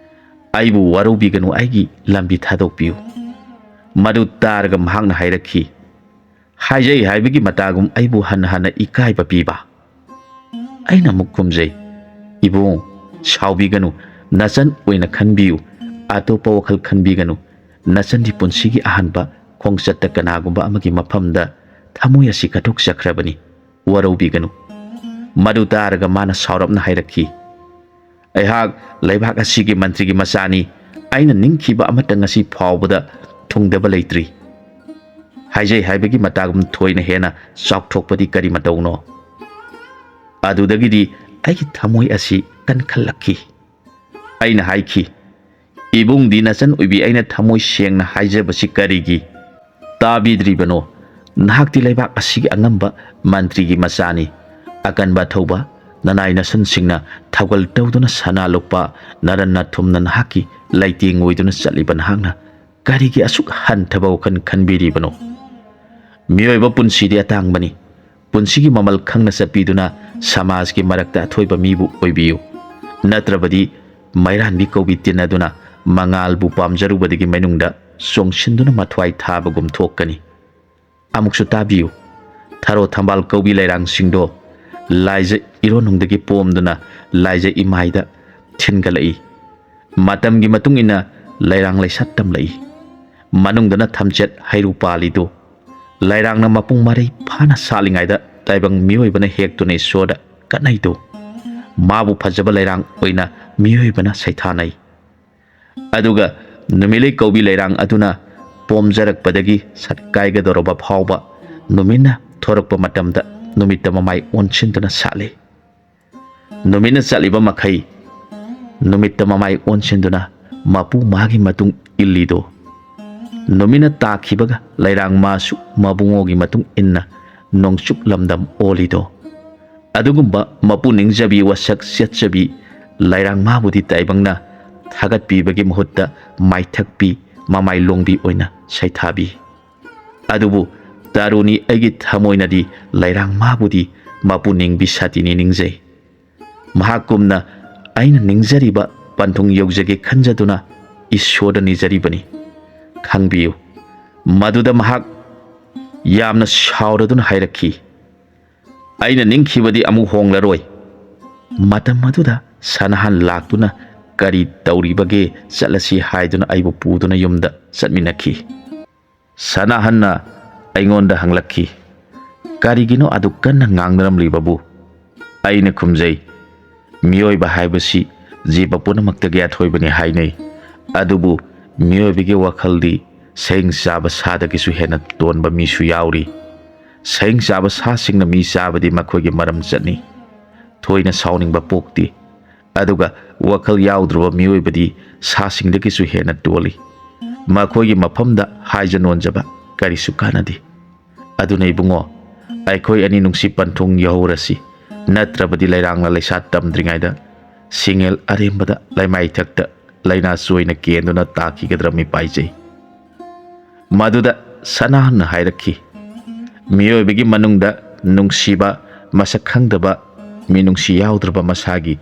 ꯑꯩꯕꯨ ꯋꯥꯔꯧꯕꯤꯒꯅꯨ, ꯑꯩꯒꯤ ꯂꯝꯕꯤ ꯊꯥꯗꯣꯛꯄꯤꯌꯨ꯫ ꯃꯗꯨ ꯇꯥꯔꯒ ꯃꯍꯥꯛꯅ ꯍꯥꯏꯔꯛꯈꯤ, ꯍꯥꯏꯖꯩ ꯍꯥꯏꯕꯒꯤ ꯃꯇꯥꯒꯨꯝ ꯑꯩꯕꯨ ꯍꯟꯅ ꯍꯟꯅ ꯏꯀꯥꯏꯕ ꯄꯤꯕ꯫ ꯑꯩꯅ ꯑꯃꯨꯛ ꯈꯨꯝꯖꯩ, ꯏꯕꯨꯡ, ꯁꯥꯎꯕꯤꯒꯅꯨ, ꯅꯆꯟ ꯑꯣꯏꯅ ꯈꯟꯕꯤꯌꯨ, ꯑꯇꯣꯞꯄ ꯋꯥꯈꯜ ꯈꯟꯕꯤꯒꯅꯨ꯫ ꯅꯆꯟꯗꯤ ꯄꯨꯟꯁꯤꯒꯤ ꯑꯍꯥꯟꯕ ꯈꯣꯡꯆꯠꯇ ꯀꯅꯥꯒꯨꯝꯕ ꯑꯃꯒꯤ ꯃꯐꯝꯗ ꯊꯃꯣꯏ ꯑꯁꯤ ꯀꯠꯊꯣꯛꯆꯈ꯭ꯔꯕꯅꯤ, ꯋꯥꯔꯧꯕꯤꯒꯅꯨ꯫ ꯃꯗꯨ ꯇꯥꯔꯒ ꯃꯥꯅ ꯁꯥꯎꯔꯞꯅ ꯍꯥꯏꯔꯛꯈꯤ, ꯑꯩꯍꯥꯛ ꯂꯩꯕꯥꯛ ꯑꯁꯤꯒꯤ ꯃꯟꯇ꯭ꯔꯤꯒꯤ ꯃꯆꯥꯅꯤ, ꯑꯩꯅ ꯅꯤꯡꯈꯤꯕ ꯑꯃꯠꯇ ꯉꯁꯤ ꯐꯥꯎꯕꯗ ꯊꯨꯡꯗꯕ ꯂꯩꯇ꯭ꯔꯤ꯫ ꯍꯥꯏꯖꯩ ꯍꯥꯏꯕꯒꯤ ꯃꯇꯥꯒꯨꯝ ꯊꯣꯏꯅ ꯍꯦꯟꯅ ꯆꯥꯎꯊꯣꯛꯄꯗꯤ ꯀꯔꯤ ꯃꯇꯧꯅꯣ? ꯑꯗꯨꯗꯒꯤꯗꯤ ꯑꯩꯒꯤ ꯊꯃꯣꯏ ꯑꯁꯤ ꯀꯟꯈꯠꯂꯛꯈꯤ꯫ ꯑꯩꯅ ꯍꯥꯏꯈꯤ, ꯏꯕꯨꯡꯗꯤ ꯅꯆꯟ ꯑꯣꯏꯕꯤ ꯑꯩꯅ ꯊꯃꯣꯏ ꯁꯦꯡꯅ ꯍꯥꯏꯖꯕꯁꯤ ꯀꯔꯤꯒꯤ ꯇꯥꯕꯤꯗ꯭ꯔꯤꯕꯅꯣ? ꯅꯍꯥꯛꯇꯤ ꯂꯩꯕꯥꯛ ꯑꯁꯤꯒꯤ ꯑꯉꯝꯕ ꯃꯟꯇ꯭ꯔꯤꯒꯤ ꯃꯆꯥꯅꯤ, ꯑꯀꯟꯕ ꯑꯊꯧꯕ ꯅꯅꯥꯏ ꯅꯁꯨꯟꯁꯤꯡꯅ ꯊꯧꯒꯜ ꯇꯧꯗꯨꯅ ꯁꯅꯥ ꯂꯨꯄꯥ ꯅꯔꯟ ꯅꯊꯨꯝꯅ ꯅꯍꯥꯛꯀꯤ ꯂꯩꯇꯦꯡ ꯑꯣꯏꯗꯨꯅ ꯆꯠꯂꯤꯕ ꯅꯍꯥꯛꯅ ꯀꯔꯤꯒꯤ ꯑꯁꯨꯛ ꯍꯟꯊꯕ ꯋꯥꯈꯜ ꯈꯟꯕꯤꯔꯤꯕꯅꯣ? ꯃꯤꯑꯣꯏꯕ ꯄꯨꯟꯁꯤꯗꯤ ꯑꯇꯥꯡꯕꯅꯤ, ꯄꯨꯟꯁꯤꯒꯤ ꯃꯃꯜ ꯈꯪꯅ ꯆꯠꯄꯤꯗꯨꯅ ꯁꯃꯥꯖꯀꯤ ꯃꯔꯛꯇ ꯑꯊꯣꯏꯕ ꯃꯤꯕꯨ ꯑꯣꯏꯕꯤꯌꯨ, ꯅꯠꯇ꯭ꯔꯕꯗꯤ ꯃꯩꯔꯥꯟꯕꯤ ꯀꯧꯕꯤ ꯇꯤꯟꯅꯗꯨꯅ ꯃꯉꯥꯜꯕꯨ ꯄꯥꯝꯖꯔꯨꯕꯗꯒꯤ ꯃꯅꯨꯡꯗ ꯆꯣꯡꯁꯤꯟꯗꯨꯅ ꯃꯊ꯭ꯋꯥꯏ ꯊꯥꯕꯒꯨꯝ ꯊꯣꯛꯀꯅꯤ꯫ ꯑꯃꯨꯛꯁꯨ ꯇꯥꯕꯤꯌꯨ, ꯊꯔꯣ ꯊꯝꯕꯥꯜ ꯀꯧꯕꯤ ꯂꯩꯔꯥꯡꯁꯤꯡꯗꯣ ꯂꯥꯏꯖ ꯏꯔꯣꯟꯅꯨꯡꯗꯒꯤ ꯄꯣꯝꯗꯨꯅ ꯂꯥꯏꯖ ꯏꯃꯥꯏꯗ ꯊꯤꯟꯒꯠꯂꯛꯏ, ꯃꯇꯝꯒꯤ ꯃꯇꯨꯡ ꯏꯟꯅ ꯂꯩꯔꯥꯡ ꯂꯩꯁꯥꯠ ꯇꯝꯂꯛꯏ, ꯃꯅꯨꯡꯗꯅ ꯊꯝꯆꯦꯠ ꯍꯩꯔꯨ ꯄꯥꯜꯂꯤꯗꯨ ꯂꯩꯔꯥꯡꯅ ꯃꯄꯨꯡ ꯃꯔꯩ ꯐꯥꯅ ꯁꯥꯠꯂꯤꯉꯩꯗ ꯇꯥꯏꯕꯪ ꯃꯤꯑꯣꯏꯕꯅ ꯍꯦꯛꯇꯨꯅ ꯏꯁꯣꯔꯗ ꯀꯠꯅꯩꯗꯨ ꯃꯥꯕꯨ ꯐꯖꯕ ꯂꯩꯔꯥꯡ ꯑꯣꯏꯅ ꯃꯤꯑꯣꯏꯕꯅ ꯁꯩꯊꯥꯅꯩ꯫ ꯑꯗꯨꯒ ꯅꯨꯃꯤꯠꯂꯩ ꯀꯧꯕꯤ ꯂꯩꯔꯥꯡ ꯑꯗꯨꯅ ꯄꯣꯝꯖꯔꯛꯄꯗꯒꯤ ꯁꯠꯀꯥꯏꯒꯗꯧꯔꯕ ꯐꯥꯎꯕ ꯅꯨꯃꯤꯠꯅ ꯊꯣꯔꯛꯄ ꯃꯇꯝꯗ ꯅꯨꯃꯤꯠꯇ ꯃꯃꯥꯏ ꯑꯣꯟꯁꯤꯟꯗꯨꯅ ꯁꯥꯠꯂꯤ꯫ ꯅꯨꯃꯤꯠꯅ ꯆꯠꯂꯤꯕ ꯃꯈꯩ ꯅꯨꯃꯤꯠꯇ ꯃꯃꯥꯏ ꯑꯣꯟꯁꯤꯟꯗꯨꯅ ꯃꯄꯨ ꯃꯥꯒꯤ ꯃꯇꯨꯡ ꯏꯜꯂꯤꯗꯣ, ꯅꯨꯃꯤꯠꯅ ꯇꯥꯈꯤꯕꯒ ꯂꯩꯔꯥꯡ ꯃꯥꯁꯨ ꯃꯕꯨꯡꯉꯣꯒꯤ ꯃꯇꯨꯡ ꯏꯟꯅ ꯅꯣꯡꯆꯨꯞ ꯂꯝꯗꯝ ꯑꯣꯜꯂꯤꯗꯣ, ꯑꯗꯨꯒꯨꯝꯕ ꯃꯄꯨ ꯅꯤꯡꯖꯕꯤ ꯋꯥꯁꯛ ꯆꯦꯠꯆꯕꯤ ꯂꯩꯔꯥꯡ ꯃꯥꯕꯨꯗꯤ ꯇꯥꯏꯕꯪꯅ ꯊꯥꯒꯠꯄꯤꯕꯒꯤ ꯃꯍꯨꯠꯇ ꯃꯥꯏꯊꯛꯄꯤ ꯃꯃꯥꯏ ꯂꯣꯡꯕꯤ ꯑꯣꯏꯅ ꯁꯩꯊꯥꯕꯤ꯫ ꯑꯗꯨꯕꯨ ꯇꯔꯨꯅꯤ ꯑꯩꯒꯤ ꯊꯃꯣꯏꯅꯗꯤ ꯂꯩꯔꯥꯡ ꯃꯥꯕꯨꯗꯤ ꯃꯄꯨ ꯅꯤꯡꯕꯤ ꯁꯥꯇꯤꯅꯤ ꯅꯤꯡꯖꯩ꯫ ꯃꯍꯥꯛꯀꯨꯝꯅ ꯑꯩꯅ ꯅꯤꯡꯖꯔꯤꯕ ꯄꯟꯊꯨꯡ ꯌꯧꯖꯒꯦ ꯈꯟꯖꯗꯨꯅ ꯏꯁꯣꯔꯗ ꯅꯤꯖꯔꯤꯕꯅꯤ꯫ ꯈꯪꯕꯤꯌꯨ, ꯃꯗꯨꯗ ꯃꯍꯥꯛ ꯌꯥꯝꯅ ꯁꯥꯎꯔꯗꯨꯅ ꯍꯥꯏꯔꯛꯈꯤ, ꯑꯩꯅ ꯅꯤꯡꯈꯤꯕꯗꯤ ꯑꯃꯨꯛ ꯍꯣꯡꯂꯔꯣꯏ꯫ ꯃꯇꯝ ꯑꯗꯨꯗ ꯁꯅꯥꯍꯟ ꯂꯥꯛꯇꯨꯅ ꯀꯔꯤ ꯇꯧꯔꯤꯕꯒꯦ ꯆꯠꯂꯁꯤ ꯍꯥꯏꯗꯨꯅ ꯑꯩꯕꯨ ꯄꯨꯗꯨꯅ ꯌꯨꯝꯗ ꯆꯠꯃꯤꯟꯅꯈꯤ꯫ ꯁꯅꯥꯍꯟꯅ ꯑꯩꯉꯣꯟꯗ ꯍꯪꯂꯛꯈꯤ, ꯀꯔꯤꯒꯤꯅꯣ ꯑꯗꯨꯛ ꯀꯟꯅ ꯉꯥꯡꯅꯔꯝꯂꯤꯕꯕꯨ? ꯑꯩꯅ ꯈꯨꯝꯖꯩ, ꯃꯤꯑꯣꯏꯕ ꯍꯥꯏꯕꯁꯤ ꯖꯤꯕ ꯄꯨꯝꯅꯃꯛꯇꯒꯤ ꯑꯊꯣꯏꯕꯅꯤ ꯍꯥꯏꯅꯩ, ꯑꯗꯨꯕꯨ ꯃꯤꯑꯣꯏꯕꯒꯤ ꯋꯥꯈꯜꯗꯤ ꯁꯌꯤꯡ ꯆꯥꯕ ꯁꯥꯗꯒꯤꯁꯨ ꯍꯦꯟꯅ ꯇꯣꯟꯕ ꯃꯤꯁꯨ ꯌꯥꯎꯔꯤ꯫ ꯁꯌꯤꯡ ꯆꯥꯕ ꯁꯥꯁꯤꯡꯅ ꯃꯤ ꯆꯥꯕꯗꯤ ꯃꯈꯣꯏꯒꯤ ꯃꯔꯝ ꯆꯠꯅꯤ, ꯊꯣꯏꯅ ꯁꯥꯎꯅꯤꯡꯕ ꯄꯣꯛꯇꯦ, ꯑꯗꯨꯒ ꯋꯥꯈꯜ ꯌꯥꯎꯗ꯭ꯔꯕ ꯃꯤꯑꯣꯏꯕꯗꯤ ꯁꯥꯁꯤꯡꯗꯒꯤꯁꯨ ꯍꯦꯟꯅ ꯇꯣꯜꯂꯤ꯫ ꯃꯈꯣꯏꯒꯤ ꯃꯐꯝꯗ ꯍꯥꯏꯖ ꯅꯣꯟꯖꯕ ꯀꯔꯤꯁꯨ ꯀꯥꯟꯅꯗꯦ꯫ ꯑꯗꯨꯅ ꯏꯕꯨꯡꯉꯣ, ꯑꯩꯈꯣꯏ ꯑꯅꯤ ꯅꯨꯡꯁꯤ ꯄꯟꯊꯨꯡ ꯌꯧꯍꯧꯔꯁꯤ, ꯅꯠꯇ꯭ꯔꯕꯗꯤ ꯂꯩꯔꯥꯡꯅ ꯂꯩꯁꯥꯠ ꯇꯝꯗ꯭ꯔꯤꯉꯩꯗ ꯁꯤꯡꯉꯦꯜ ꯑꯔꯦꯝꯕꯗ ꯂꯩꯃꯥꯏꯊꯛꯇ ꯂꯩꯅꯥ ꯆꯣꯏꯅ ꯀꯦꯟꯗꯨꯅ ꯇꯥꯈꯤꯒꯗ꯭ꯔꯥ ꯃꯤꯄꯥꯏꯖꯩ꯫ ꯃꯗꯨꯗ ꯁꯅꯥꯍꯟꯅ ꯍꯥꯏꯔꯛꯈꯤ, ꯃꯤꯑꯣꯏꯕꯒꯤ ꯃꯅꯨꯡꯗ ꯅꯨꯡꯁꯤꯕ ꯃꯁꯛ ꯈꯪꯗꯕ ꯃꯤꯅꯨꯡꯁꯤ ꯌꯥꯎꯗ꯭ꯔꯕ ꯃꯁꯥꯒꯤ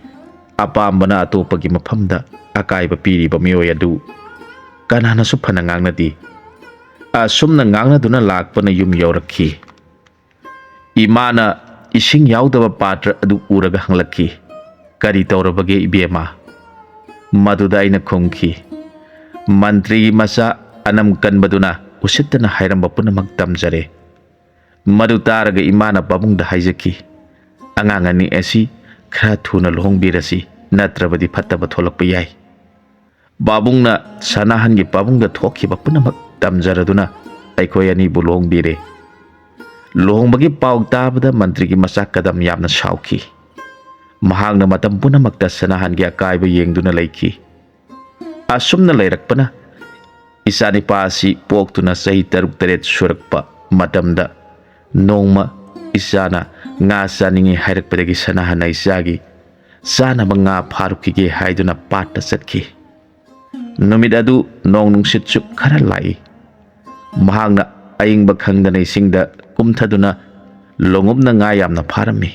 ꯑꯄꯥꯝꯕꯅ ꯑꯇꯣꯞꯄꯒꯤ ꯃꯐꯝꯗ ꯑꯀꯥꯏꯕ ꯄꯤꯔꯤꯕ ꯃꯤꯑꯣꯏ ꯑꯗꯨ ꯀꯅꯥꯅꯁꯨ ꯐꯅ ꯉꯥꯡꯅꯗꯦ꯫ ꯑꯁꯨꯝꯅ ꯉꯥꯡꯅꯗꯨꯅ ꯂꯥꯛꯄꯅ ꯌꯨꯝ ꯌꯧꯔꯛꯈꯤ꯫ ꯏꯃꯥꯅ ꯏꯁꯤꯡ ꯌꯥꯎꯗꯕ ꯄꯥꯇ꯭ꯔ ꯑꯗꯨ ꯎꯔꯒ ꯍꯪꯂꯛꯈꯤ, ꯀꯔꯤ ꯇꯧꯔꯕꯒꯦ ꯏꯕꯦꯝꯃ? ꯃꯗꯨꯗ ꯑꯩꯅ ꯈꯨꯝꯈꯤ, ꯃꯟꯇ꯭ꯔꯤꯒꯤ ꯃꯆꯥ ꯑꯅꯝ ꯀꯟꯕꯗꯨꯅ ꯎꯁꯤꯠꯇꯅ ꯍꯥꯏꯔꯝꯕ ꯄꯨꯝꯅꯃꯛ ꯇꯝꯖꯔꯦ꯫ ꯃꯗꯨ ꯇꯥꯔꯒ ꯏꯃꯥꯅ ꯄꯥꯕꯨꯡꯗ ꯍꯥꯏꯖꯈꯤ, ꯑꯉꯥꯡ ꯑꯅꯤ ꯑꯁꯤ ꯈꯔ ꯊꯨꯅ ꯂꯨꯍꯣꯡꯕꯤꯔꯁꯤ, ꯅꯠꯇ꯭ꯔꯕꯗꯤ ꯐꯠꯇꯕ ꯊꯣꯛꯂꯛꯄ ꯌꯥꯏ꯫ ꯄꯥꯕꯨꯡꯅ ꯁꯅꯥꯍꯟꯒꯤ ꯄꯥꯕꯨꯡꯗ ꯊꯣꯛꯈꯤꯕ ꯄꯨꯝꯅꯃꯛ ꯇꯝꯖꯔꯗꯨꯅ ꯑꯩꯈꯣꯏ ꯑꯅꯤꯕꯨ ꯂꯨꯍꯣꯡꯕꯤꯔꯦ꯫ ꯂꯨꯍꯣꯡꯕꯒꯤ ꯄꯥꯎ ꯇꯥꯕꯗ ꯃꯟꯇ꯭ꯔꯤꯒꯤ ꯃꯆꯥ ꯀꯗꯝ ꯌꯥꯝꯅ ꯁꯥꯎꯈꯤ꯫ ꯃꯍꯥꯛꯅ ꯃꯇꯝ ꯄꯨꯝꯅꯃꯛꯇ ꯁꯅꯥꯍꯟꯒꯤ ꯑꯀꯥꯏꯕ ꯌꯦꯡꯗꯨꯅ ꯂꯩꯈꯤ꯫ ꯑꯁꯨꯝꯅ ꯂꯩꯔꯛꯄꯅ ꯏꯆꯥꯅꯤꯄꯥ ꯑꯁꯤ ꯄꯣꯛꯇꯨꯅ ꯆꯍꯤ 6-7 ꯁꯨꯔꯛꯄ ꯃꯇꯝꯗ ꯅꯣꯡꯃ ꯏꯆꯥꯅ nga saningi hairapdagi sanahanai sagi sanaba nga pharukige haiduna patta satki numit adu nong nungsit chu khara lai mahangna aingba khangdanai singda kumthaduna longumna nga yamna pharami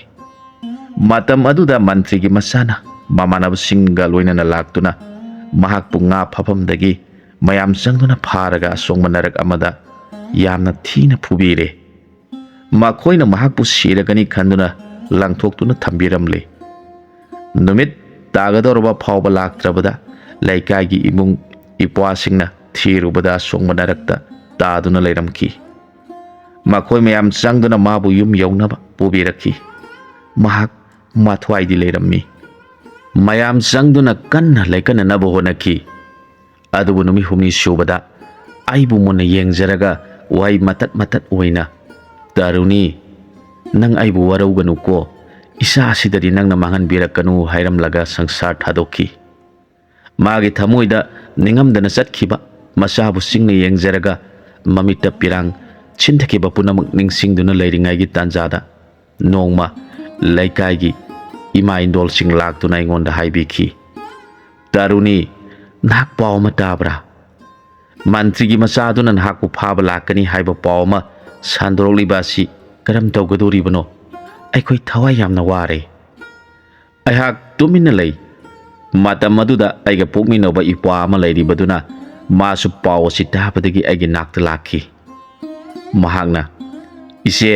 matam aduda mantri gi masana mamanab singa loinana laktuna mahakpu nga phapamdagi mayam changduna pharaga songmanarak amada yamna thina phubire makoina mahakpu siragani khanduna langthoktuna thambiramle numit tagadorba phawba laktrabada laikagi imung ipwasingna thirubada songmanarakta taduna leiramki makoi mayam changduna mabu yum yaunaba pubirakhi mahak mathwaidi leirammi mayam changduna kanna laikana nabu honaki adubu numi humni subada aibu mona yengjaraga wai matat matat oina taruni nang aibu warauganu ko isa asidari nang na mangan birakanu hairamlaga sangsar thadoki magi thamoida ningamdana satkiba masabu singna yengjaraga mamita pirang chintakiba punamak ningsingduna leiringai tanjada nongma laikai ima indol sing laktuna ingonda haibiki taruni nak pawma tabra mantri gi masaduna nakku phaba lakani haiba pawma sandroli basi karam tawgadori bano aikoi thawai yamna ware aihak tumina lei matam maduda aiga pokmi noba ipwa ama leiri baduna masu paw sitabadagi aigi nakta lakhi mahangna ise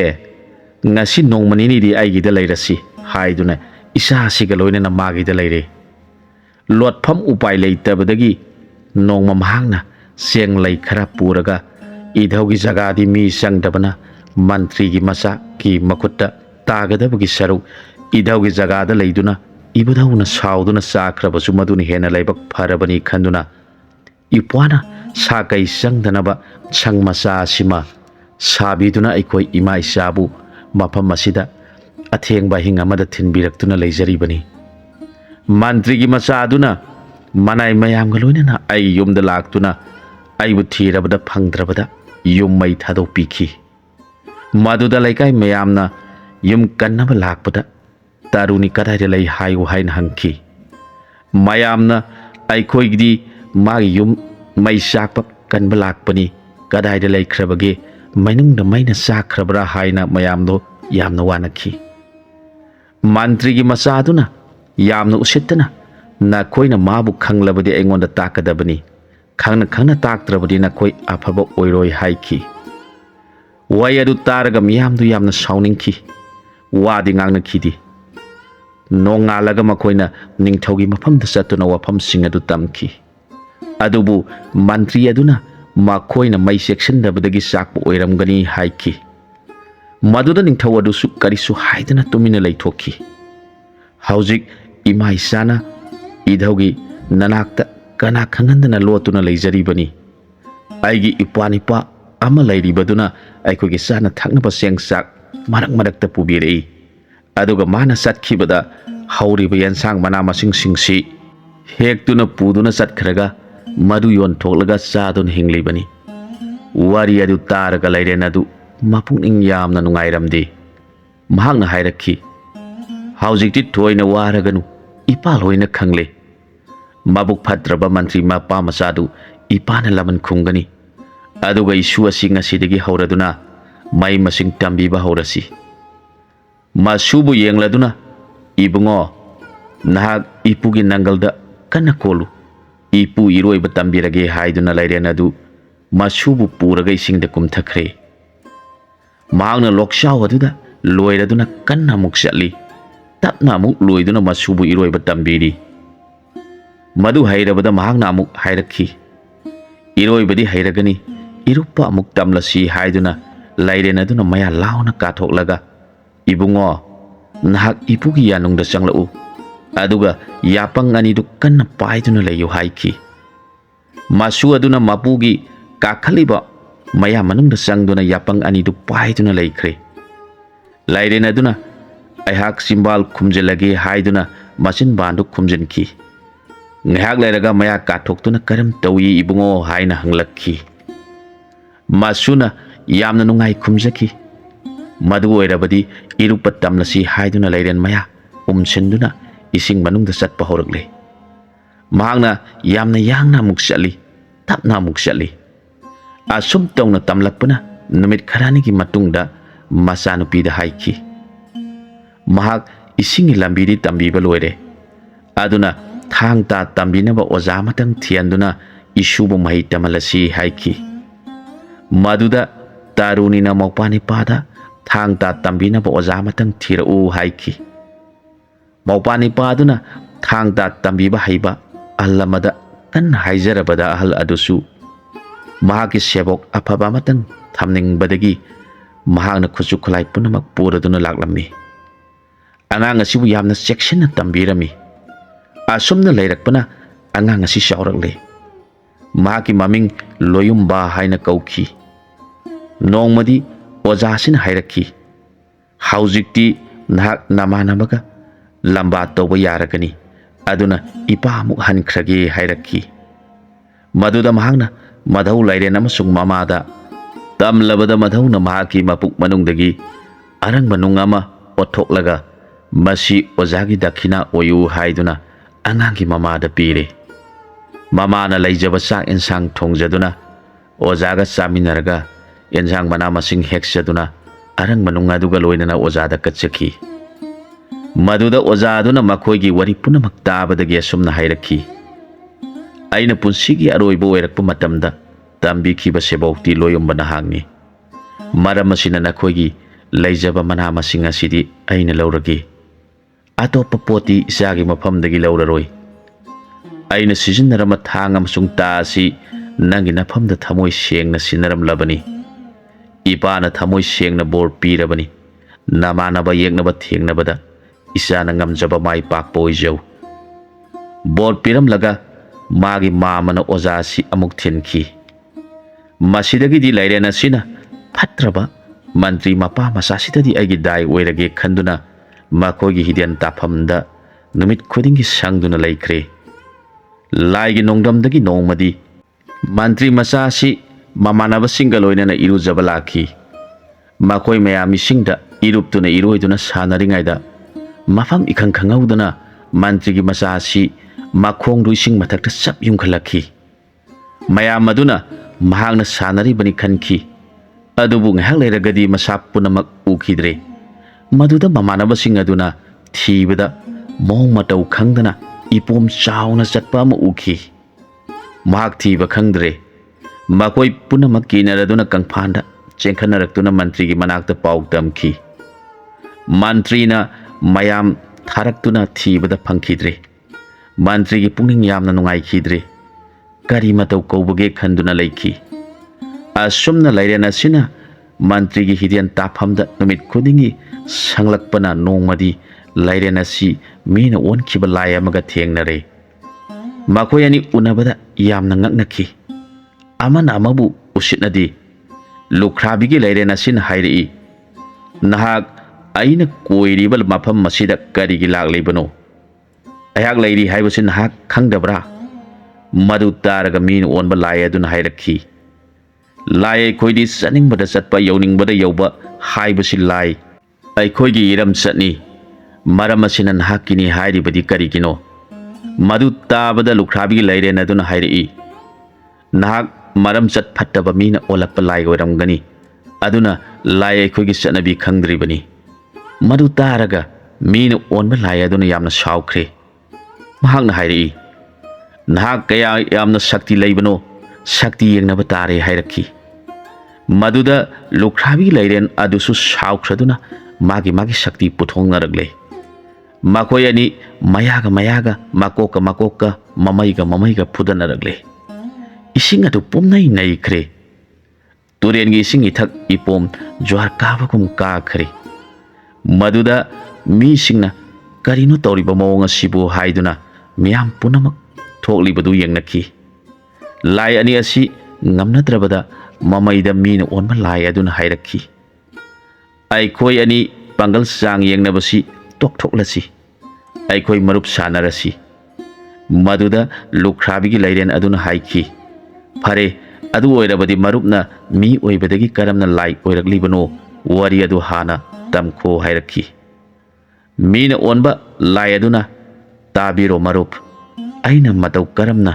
ngasi nongmanini di aigi da leirasi haiduna isa siga loina na magi da leire lot pham upai leitabadagi nongma mahangna seng lei khara puraga idhaugi jagadi mi sangdabana mantri gi masa ki makutta tagadabagi saru idhaugi jagada leiduna ibadauna sauduna sakrabasu maduni hena leibak pharabani khanduna ipwana sakai sangdanaba sangmasa sima sabiduna aikoi ima isabu mafam masida athengba hinga mada thinbiraktuna leijaribani mantri gi masa aduna manai mayam galoina ai yumda laktuna aibu thirabada phangdrabada yum mai thado pikhi maduda laikai mayamna yum kannaba lakpada taruni kadai lei hayu hain hangki mayamna aikhoigdi magi yum mai sakpa kanba lakpani kadai lei khrabage mainungda maina sakrabra haina mayamdo yamna wanakhi mantri gi masaduna yamna usittana na khoina mabu khanglabadi aingonda takadabani khangna khangna taktrabadi na khoi afaba oiroi haiki wai adu taraga miyamdu yamna sauningki wadi ngangna khidi nongalaga makoina ningthogi mafamda satuna wafam singadu tamki adubu mantri aduna makoina mai section dabadagi sakpa oiramgani haiki maduda ningthau adu su karisu haidana tumina leithokki haujik ima isana idhaugi nanakta kana khangandana lotuna leijaribani aigi ipanipa ama leiribaduna aikogi sana thaknaba sengsak marak marakta pubirei aduga mana satkibada hauriba yansang mana masing singsi hektuna puduna satkhraga madu yon thoklaga sadun hinglibani wari adu taraga leiren adu mapungning yamna nungairamdi mahangna hairakhi haujikti thoina waraganu ipal hoina khangle mabuk phatraba mantri mapa masadu ipana laman khungani aduga isu asing asidagi hauraduna mai masing tambiba haurasi masubu yengladuna ibungo nahak ipugi nangalda kana kolu ipu iroi batambirage haiduna lairen adu masubu puraga isingda kumthakre mahangna lokshaw aduda loiraduna kanna muksali tapna muk loiduna masubu iroi batambiri madu hairabada mahangna amuk hairakhi iroi badi hairagani irupa amuk tamlasi haiduna lairen aduna maya launa kathoklaga ibungo nahak ipugi yanungda changlau aduga yapang ani du kanna paiduna leyu haiki masu aduna mapugi kakhaliba maya manungda changduna yapang ani du paiduna leikre lairen aduna aihak simbal khumjelage haiduna masin bandu khumjenki ngahak lairaga maya kathoktuna karam tawi ibungo haina hanglakki masuna yamna nungai khumjaki Madu oirabadi irupa tamlasi haiduna leiren maya umsinduna ising manungda satpa horakle. Mahangna yamna yangna amuk chatli tapna amuk chatli. Asum tawna tamlakpana numit kharanigi matungda machanupida haiki. Mahak isingi lambidi tambiba loire. Aduna thang ta tambinaba oja matang thianduna isubu mahi tamalasi haiki. Maduda tarunina maupani pada thang ta tambinaba oja matang thirau haiki. Maupani paduna thang ta tambiba haiba allamada kan haijarabada ahal adusu mahaki sebok afaba matang thamningbadagi mahakna khuchu khulai punamak puraduna laklammi. Angang asibu yamna section tambirami. Asumna leirakpana angang asi shaurakle. Mahaki maming loyumba haina kauki. Nongmadi ojasin hairakki. Haujikti nahak namanamaga lamba tawba yarakani. Aduna ipa amuk hankrage hairakki. Maduda mahakna madhau lairen amasung mamada tamlabada madhauna mahaki mapuk manungdagi arang manung ama othoklaga masi ojagi dakhina oyu haiduna angangi mamada pire. Mamana laijaba sak ensang thongjaduna ojaga chaminaraga ensang mana masing heksaduna arang manung aduga loinana ojada katchaki. Maduda ojaduna makhoigi wari punamak tabadagi asumna hairakhi. Aina punsigi aroiba oirakpa matamda tambikhiba sebokti loyomba nahangni. Maram asina nakhoigi laijaba mana masing asidi aina laurage. Atopa poti isagi mafamdagi lauraroi. Aina sizinarama thang amasung ta asi nangi nafamda thamoi sengna sinaramlabani. Ipana thamoi sengna bor pirabani. Namanaba yegnaba thengnabada isana ngamjaba mai pakpa oijau. Bor piramlaga magi mamana oja si amuk thenki. Masidagidi lairen asina phatraba mantri mapa masasidadi aigi dai oirage khanduna makogi hidian taphamda numit khudingi sangduna laikre. Laigi nongdamdagi nongmadi mantri masasi mamanaba singaloinana irujaba lakhi. Makoi mayami singda iruptuna iroiduna sanaringaida mafam ikhang khangauduna mantrigi masasi makhong duising mathakta sap yungkhalakhi. Mayam maduna mahangna sanaribani khanki. Adubu ngahak leiragadi masap punamak ukhidre. Maduda mamanabasing aduna thibada mong matau khangdana ipom chauna chatpa ama ukhi. Mahak thiba khangdre. Makoi punamak kinaraduna kangphanda chengkhanaraktuna mantrigi manakta pau tamki. Mantrina mayam tharaktuna thibada phangkhidre. Mantrigi pungning yamna nungai khidre. Kari matau kaubage khanduna laikhi. Asumna lairen asina mantrigi hidian taphamda numit khudingi sanglakpana nongmadi lairen asi mina onkhiba lai amaga thengnare. Makoi ani unabada yamna ngaknakhi. Amana amabu usitnadi lukhrabi gi lairen asina hairi. Nahak aina koiribal mafam masida karigi laklibano. Ayak lairi haibasin nahak khangdabra. Madu taraga min onba lai aduna hairakhi. Lai khoidi saningbada satpa yauningbada yauba haibasi lai. Aikhoigi iram satni. Maram asina nahakini hairibadi karigino. Madu tabada lukhrabi lairen aduna hairi. Nahak maram sat phattaba mina olakpa lai oiramgani. Aduna lai aikhoigi satnabi khangdribani. Madu taraga mina onba lai aduna yamna saukre. Mahakna hairi. Nahak kaya yamna shakti laibano shakti yengnaba tare hairakhi. Maduda lukhrabi lairen adusu saukraduna magi shakti puthongnaragle. Makoi ani mayaga makoka mamaiga phudanaragle. Ising adu pumnai naikre. Turengi ising ithak ipom jwar kabagum kakhre. Maduda mi singna karino tawriba mawong asibu haiduna miyam punamak thoklibadu yengnakhi. Lai ani asi ngamnadrabada mamaida mina onba lai aduna hairakhi. Aikhoi ani pangal sang yengnabasi tokthoklasi. Aikhoi marup sanarasi. Maduda lukhrabi gi lairen aduna haikhi. Phare adu oirabadi marupna mi oibadagi karamna lai oiraklibano wari adu hana tamkho hairaki. Mina onba lai aduna tabiro marup aina matau karamna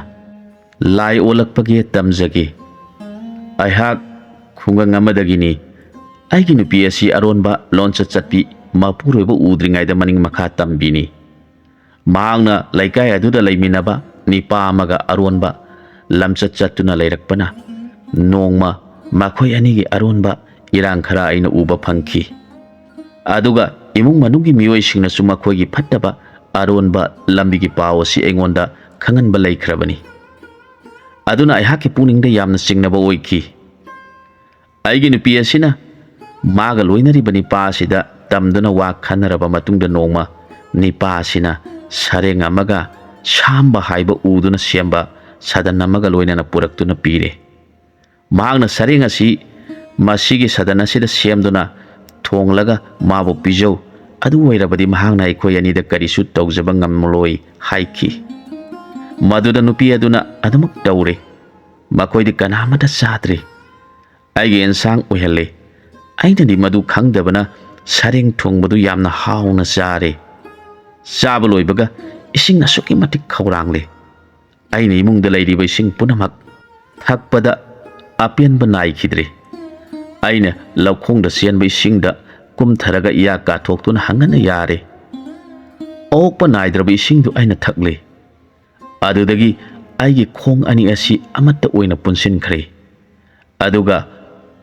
lai olakpage tamjage. Aihak khungang amadagini aigi nupi asi aronba loncha chatpi mapuroiba udringaida maning makha tambini. Mahangna laikai aduda laiminaba nipa amaga aronba lamchat chatuna lairakpana nongma makhoi anigi aronba irang khara aina uba phangki. Aduga imung manungi mioi singna suma khoi gi phattaba aronba lambi gi paw si engonda khanganba laikhrabani. Aduna aihaki puningda yamna singnaba oiki. Aigi nupi asina maga loinariba nipa asida tamduna wa khanaraba matungda nongma nipa asina sareng amaga shamba haiba uduna siamba sadan amaga loinana puraktuna pire. Mahangna sareng asi masigi sadana sida siamduna thonglaga mabu pijau adu oirabadi mahangna aikoi anida karisu tawjaba ngamloi haiki. Maduda nupi aduna adamak tawre makoidi kanamata sadre. Aigi ensang oihale aina di madu khangdabana sareng thongbadu yamna hauna sare. Saba loibaga ising asuki matik khaurangle. Aina imungda lairiba ising punamak thakpada apianba naikhidre. Aina laukhongda sianba isingda kumtharaga iya kathoktuna hangana yare. Okpa naidraba isingdu aina thakle. Adudagi aigi khong ani asi amatta oina punsinkhre. Aduga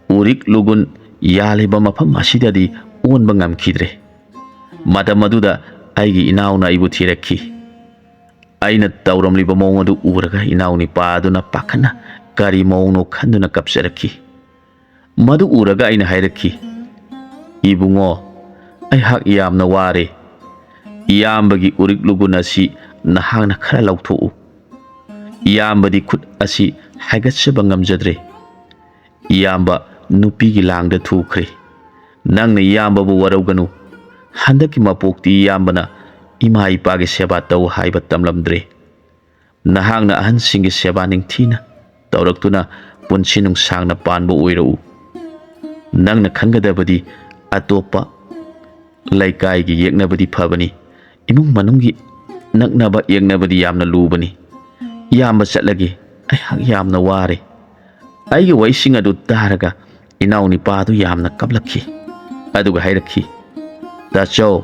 urik lugun yaliba mafam asidadi onba ngamkhidre. Mata maduda aigi inauna aibu thirakhi. Aina tawramliba mawng adu uraga inauni paaduna pakhana kari mawngno khanduna kapsarakhi. Madu uraga aina hairakhi. Ibungo aihak yamna ware. Iyambagi urik lugun asi nahangna khara lautho'u. Iyambadi khut asi haigatsaba ngamjadre. Iyamba nupigi langda thukre. Nangna iyambabu warauganu. Handaki mapokti iyambana ima ipagi seba tau haiba tamlamdre. Nahangna ahansingi seba ningthina tawraktuna punsinung sangna panbo oirau. Nangna khangadabadi atopa laikai gi yeknabadi phabani. Imung manungi naknaba yeknabadi yamna lubani. Iyamba chatlagi aihak yamna ware. Aigi waising adu taraga inauni padu yamna kablakhi. Aduga hairakhi. Tachau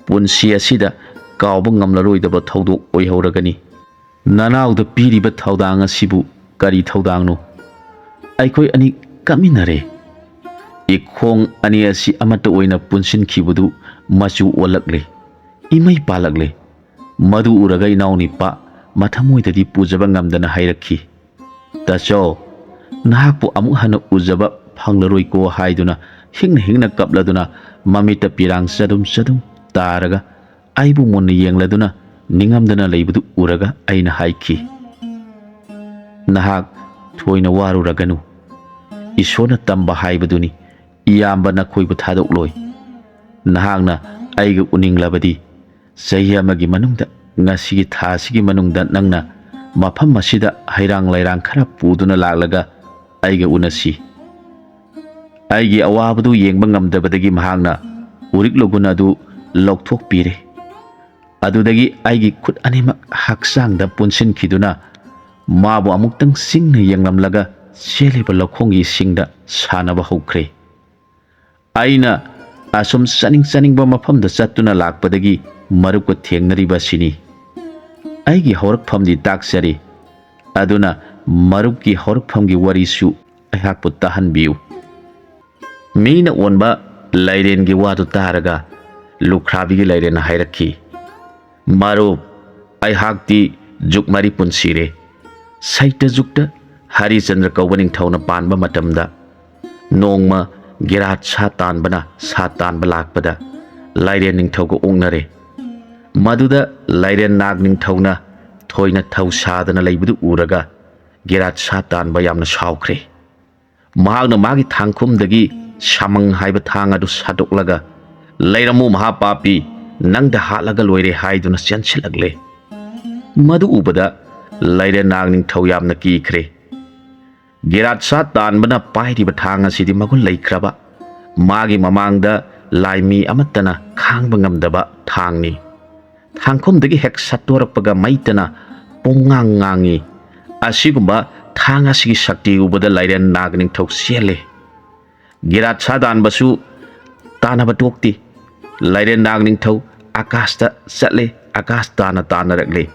punsi asida kauba ngamlaroidaba thaudok oihoragani. Nanauda piriba thaudang asibu kari thaudangno. Aikoi ani kaminare. Ikhong ani asi amata oina punsin khibudu machu olakle. Imai palakle. Madu uraga inauni pa mathamoidadi pujaba ngamdana hairakhi. Tachau nahakpu amuk hana ujaba phanglaroi ko haiduna hingna kapladuna mamita pirang sadum taraga aibu monna yengladuna ningamdana leibudu uraga aina haiki. Nahak thoina waruraganu. Isona tamba haibaduni iyamba nakhoibu thadokloi. Nahakna aiga uninglabadi sahi amagi manungda ngasigi thasigi manungda nangna mafam masida hairang lairang khara puduna laklaga aiga unasi. Aigi awabadu yengba ngamdabadagi mahangna urik logun adu lokthok pire. Adudagi aigi khut animak haksangda punsin khiduna mabu amuktang singna yenglamlaga seliba lokhongi singda sanaba hokre. Aina asum saning ba mafamda chattuna lakpadagi marupka thengnariba sini. Aigi horakphamdi taksari. Aduna marupki horakphamgi warisu aihakpu tahanbiu. Mina onba lairengi wadu taraga lukrabigi lairena hairakhi. Marup aihakti jukmari punsire. Saita jukta Harichandra kaubaning thauna panba matamda nongma girat sa tanbana sa tanba lakpada lairen ning thauko ongnare. Maduda lairen nag ning thauna thoina thau sadana leibudu uraga girat sa tanba yamna saukre. Mahagna magi thangkhumdagi samang haiba thang adu sadoklaga lairamu mahapapi nangda halaga loire haiduna chansilagle. Madu ubada lairen nag ning thau yamna kikhre. Girat sa tanbana pairiba thang asidi magun laikhraba Magi mamangda laimi amatana khangba ngamdaba thangni. Thangkhomdagi hek sattorappaga maitana pongang ngangi. Asigumba thang asigi shakti ubada lairen nagning thok siele. Girat sadan basu tanaba tokti. Lairen nagning thok akasta satle akas tana rakle.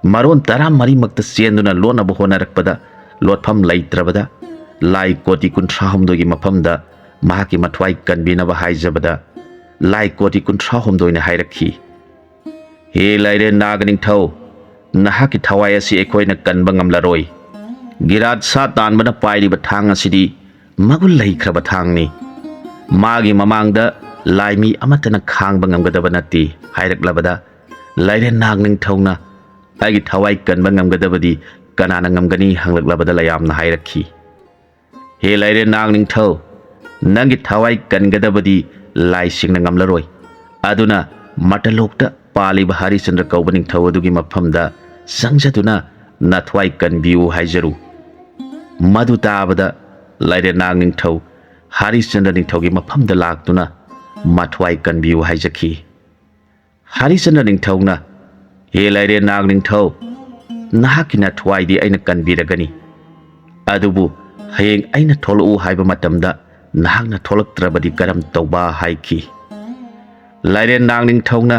Maron taram mari makta sienduna lona bohonarakpada lotpham laitrabada lai koti kunthahumdogi mafamda mahaki mathwai kanbinaba haijabada lai koti kunthahumdoina hairakhi. He lairen nagning thau nahaki thawai asi ekoina kanba ngamlaroi. Girat sa tanbana pairiba thang asidi magul laikhraba thangni. Magi mamangda laimi amatana khangba ngamgadaba natti hairaklabada lairen nagning thauna aigi thawai kanba ngamgadabadi kanana ngamgani hanglaklabada layamna hairakhi. He lairen nagning thau nangi thawai kangadabadi lai singna ngamlaroi. Aduna matalokta paliba Harichandra kauba ningthau adugi mafamda sangjaduna nathwai kanbiu haijaru. Madu tabada lairen nagning thau Harichandra ningthaugi mafamda laktuna mathwai kanbiu haijakhi. Harichandra ningthauna he lairen nagning thau nahaki nathwai di aina kanbiragani. Adubu hayeng aina tholu haiba matamda nahakna tholaktrabadi karam tauba haiki. Lairen nagning thauna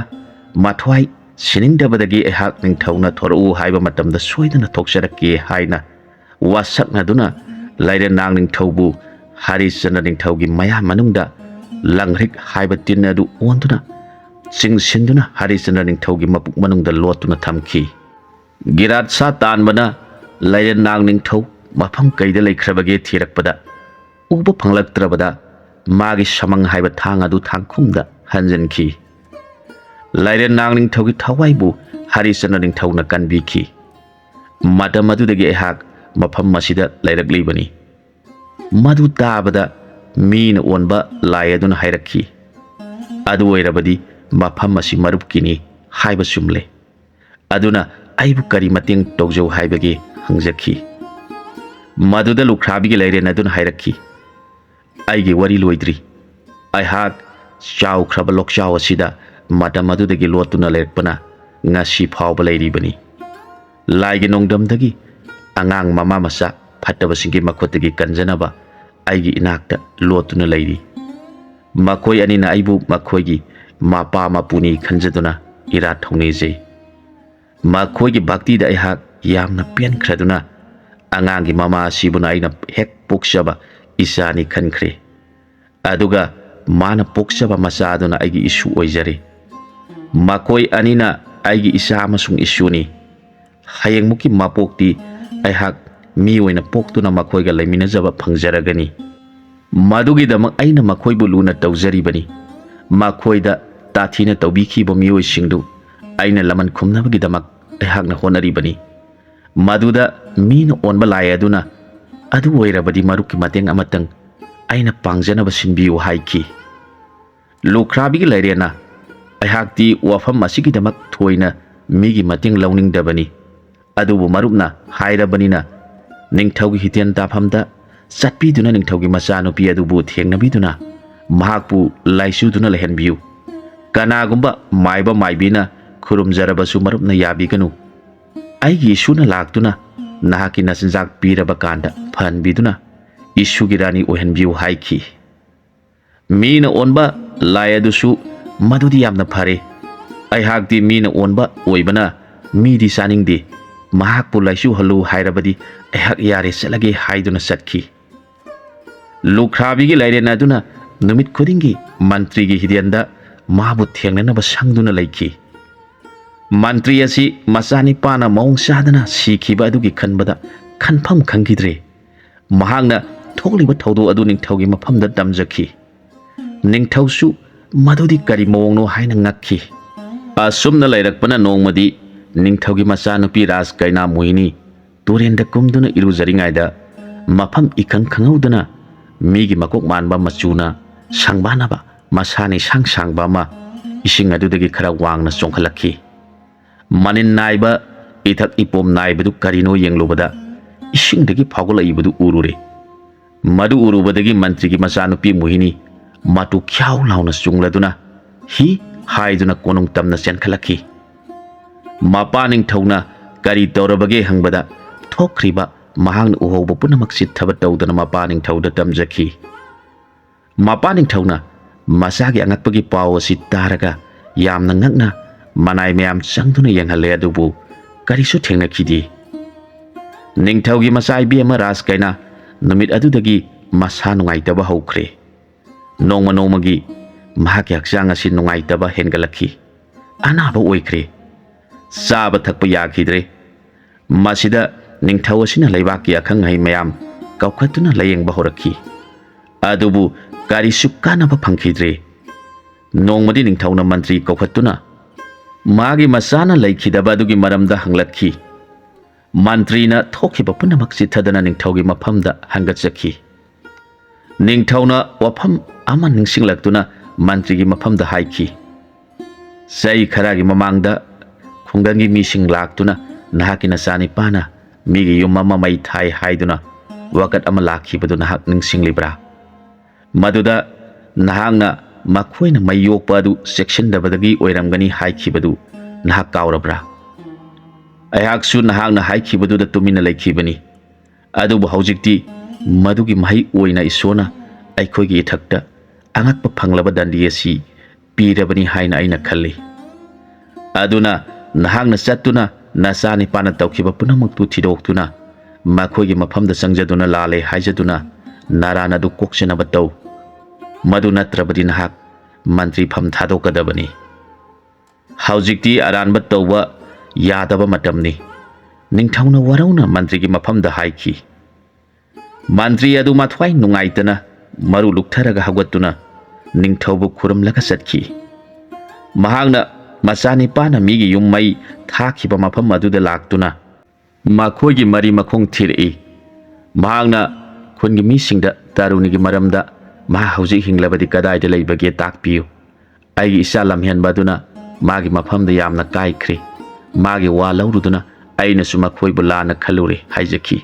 mathwai siningdabadagi ehak ningthauna tholu haiba matamda soidana thoksarakki haina wasaknaduna lairen nagning thaubu Harichandra ningthaugi maya manungda langrik haiba tinadu onduna singshinduna Harichandra ningthaugi mapuk manungda lotuna thamki. Girat sa tanbana lairen nagning thau mafam kaida laikhrabage thirakpada uba phanglaktrabada magi samang haiba thang adu thangkhumda hanjanki. Lairen nagning thaugi thawaibu Harichandra ningthauna kanbikhi. Matam adudagi ehak mafam masida lairaklibani. Madu tabada mina onba lai aduna hairakhi. Adu oirabadi mafam asi marupkini haiba sumle. Aduna aibu kari mateng tawjau haibage hangjakhi. Maduda lukhrabi lairen aduna hairakhi. Aigi wari loidri. Aihak chaw khraba lokchaw asida matam adudagi lotuna lerpana ngasi phawba lairibani. Laigi nongdamdagi angang mama masa phattabasingi makhotagi kanjanaba aigi inakta lotuna lairi. Makoi anina aibu makoigi mapa mapuni khanjaduna ira thongnejai. Makoigi bhakti da aihak yamna penkhraduna angangi mama asibuna aina hek poksaba isani khankhre. Aduga mana poksaba masa aduna aigi isu oijare. Makoi anina aigi isa amasung isuni. Hayeng muki mapokti aihak mi oina poktuna makoiga laiminajaba phangjaragani. Madugidamak aina makoibu luna tawjaribani. Makoida tathina tawbikhiba miyoisingdu aina laman khumnabagidamak aihakna honaribani. Maduda mina onba lai aduna adu oirabadi marukki mateng amatang aina pangjanaba sinbiyu haiki. Lukrabigi lairena aihakti wafam asigidamak thoina migi mateng launingdabani. Adubu marupna hairabanina ningthaugi hitian tafamda satpiduna ningthaugi machanupi adubu thengnabiduna mahakpu laisuduna lehenbiyu. Kanagumba maiba maibina khurumjarabasu marupna yabiganu. Aigi isuna laktuna nahaki nasinjak piraba kanda phanbiduna isugi rani ohenbiyu haiki. Mina onba layadusu madudi yamna phare. Aihakti mina onba oibana midi saningdi. Mahakpu laisu halu hairabadi ehak yare selage haiduna satki. Lukrabigi lairen aduna numit khudingi mantrigi hidianda mahabu thengnanaba sangduna laiki. Mantri asi masani pana maung sadana sikhiba adugi khanbada khanpham khangidre. Mahangna thokliba thaudu adu ningthaugi mafamda damjakhi. Ningthausu madudi kari maungno haina ngakhi. Asumna lairakpana nongmadi ningthaugi machanupi ras kaina muhini turenda kumduna irujaringaida mafam ikhang khangaudana migi makok manba machuna sangbanaba masani sangsangba ma ising adudagi khara wangna chongkhalakhi. Manin naiba ithak ipom naibadu karino yenglubada isingdagi phagolaibadu urure. Madu urubadagi mantrigi machanupi muhini matu kyaw launa chungladuna hi haiduna konung tamna chenkhalakhi mapa ningthauna kari tawrabage hangbada thokriba mahang uhawba punamak sithaba tawdana mapa ningthauda tamjakhi mapa ningthauna masagi angakpagi paw asi taraga yamna ngakna manai mayam changduna yenghale adubu karisu thengnakhidi ningthaugi masai bi ama ras kaina numit adudagi masa nungaitaba haukhre nongma nongmagi mahaki hakchang asi nungaitaba hengalakhi anaba oikhre saba thakpa yakhidre masida ningthau asina leibaki akhang hai mayam kaukhatuna layengba horakhi adubu karisu kanaba phangkhidre nongmadi ningthauna mantri kaukhatuna magi masana laikhidaba adugi maramda hanglakhi mantrina thokhiba punamak chithadana ningthaugi mafamda hangatchakhi ningthauna wafam ama ningsinglaktuna mantrigi mafamda haikhi sai kharagi mamangda khungangi mising laktuna nahaki nasani pana migi yumama mai thai haiduna wakat ama lakhibadu nahak ningsinglibra maduda nahangna makhoina mayokpa adu section dabadagi oiramgani haikhibadu nahak kaurabra ayaksu nahangna haikhibadu da tumina laikhibani adubu haujikti madugi mahi oina isona aikhoigi ithakta angakpa phanglaba dandi asi pirabani haina aina khalli aduna nahangna chattuna nasani pana tawkhiba punamaktu thidoktuna makhoigi mafamda sangjaduna lale haijaduna narana du kokchana bataw madu natrabadi nahak mantri pham thadokadabani haujikti aranba tawba yadaba matamni ningthauna warauna mantrigi mafamda haikhi mantri adu mathwai nungaitana maru luktharaga hagwatuna ningthaubu khuramlaga satkhi mahangna masani pana migi yummai thakhiba mafam aduda laktuna makhoigi mari makhong thirei mahangna khungi misingda tarunigi maramda ma hauji hinglabadi kadaida leibage takpiu aigi isa lamhen baduna magi mafamda yamna kaikhre magi wa lauruduna aina suma khoibu lana khalure haijaki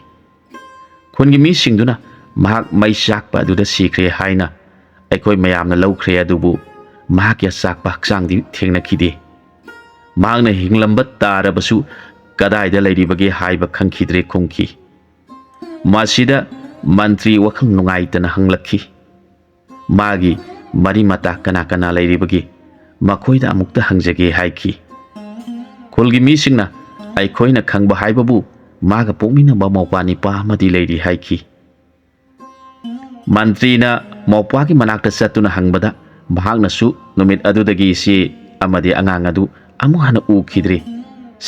khungi misingduna mahak mai sakpa aduda sikre haina aikoi mayamna laukhre adubu mahak ya sakpa hakchangdi thengnakhide mahakna hinglamba tarabasu kadaida leiribage haiba khangkhidre khungki masida mantri wakhang nungaitana hanglakhi magi mari mata kana kana leiribage makhoida amukta hangjage haikhi khulgi misingna aikhoina khangba haibabu maga pokmina ba mawpani pa madi leiri haikhi mantrina mawpagi manakta satuna hangbada mahakna su numit adudagi si amadi angang adu amu hana ukhidre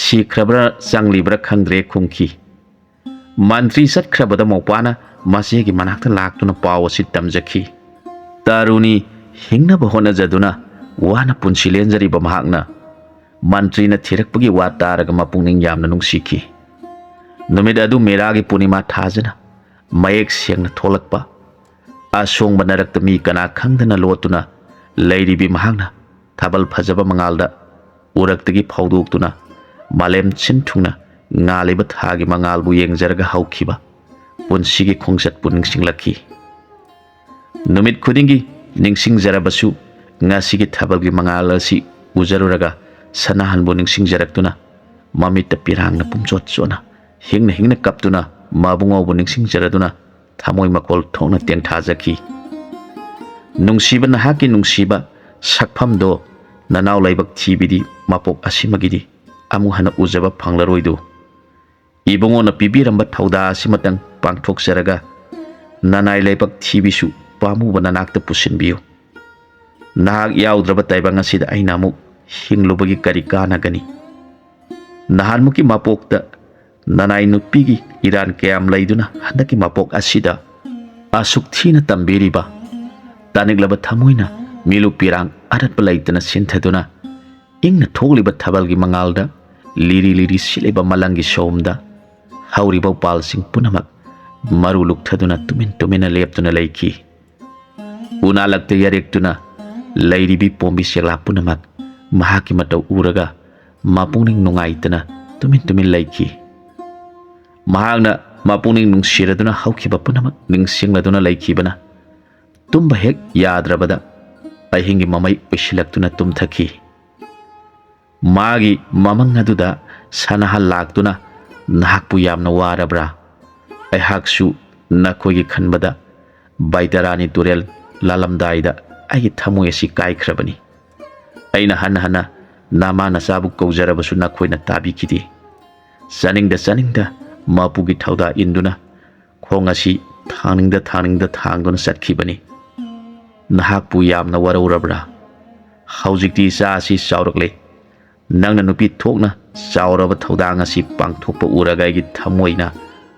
sikrabra changlibra khangdre khungki mantri satkrabada mawpana masigi manakta laktuna pawasi tamjakhi taruni hingna bahona jaduna wana punsilenjari ba mahakna mantrina thirakpagi wa taraga mapungning yamna nungsikhi numit adu meragi punima thajana mayek sengna tholakpa asong banarakta mi kana khangdana lotuna leiribi mahangna thabal phajaba mangalda uraktagi phaudoktuna malem chinthungna ngaliba thagi mangalbu yengjaraga haukhiba punsigi khongsat puningsinglakhi numit khudingi ningsingjarabasu ngasigi thabalgi mangal asi ujaruraga sanahanbu ningsingjaraktuna mamita pirangna pumchot chona hingna kaptuna mabungawbu ningsingjaraduna thamoi makol thongna tengthajaki nungsiba nahaki nungsiba sakphamdo nanaw laibak thibidi mapok asimagidi amu hana ujaba phanglaroidu ibungona pibiramba thauda asimatang pangthoksaraga nanai laibak thibisu pamuba nanakta pusinbiu nahak yaudraba taibang asida aina amuk hinglubagi kari kanagani nahanmuki mapokta nanai nupigi iran kayam laiduna handaki mapok asida asuk thina tambiriba taniglaba thamoina milu pirang aratpa laitana sinthaduna ingna thogliba thabalgi mangalda liri sileba malangi somda hauriba palsing punamak maru lukthaduna tumina leptuna leikhi unalakta yarektuna leiribi pombi segla punamak mahaki matau uraga mapungning nungaitana tumin leikhi mahangna mapungning nungsiraduna haukiba punamak ningsingladuna leikhibana tumba hek yadrabada ahingi mamai usilaktuna tumthaki magi mamang aduda sanahal laktuna nahakpu yamna warabra aihaksu nakogi khanbada baitarani turel lalamdaida ai thamoi asi kaikhrabani aina hana nama nasabu kaujarabasu nakhoina tabi kidi saningda mapugi thauda induna khongasi thangduna satkibani nahakpu yamna waraurabra haujikti sa asi saurakle nangna nupi thokna sauraba thaudang asi pangthokpa uraga gi thamoina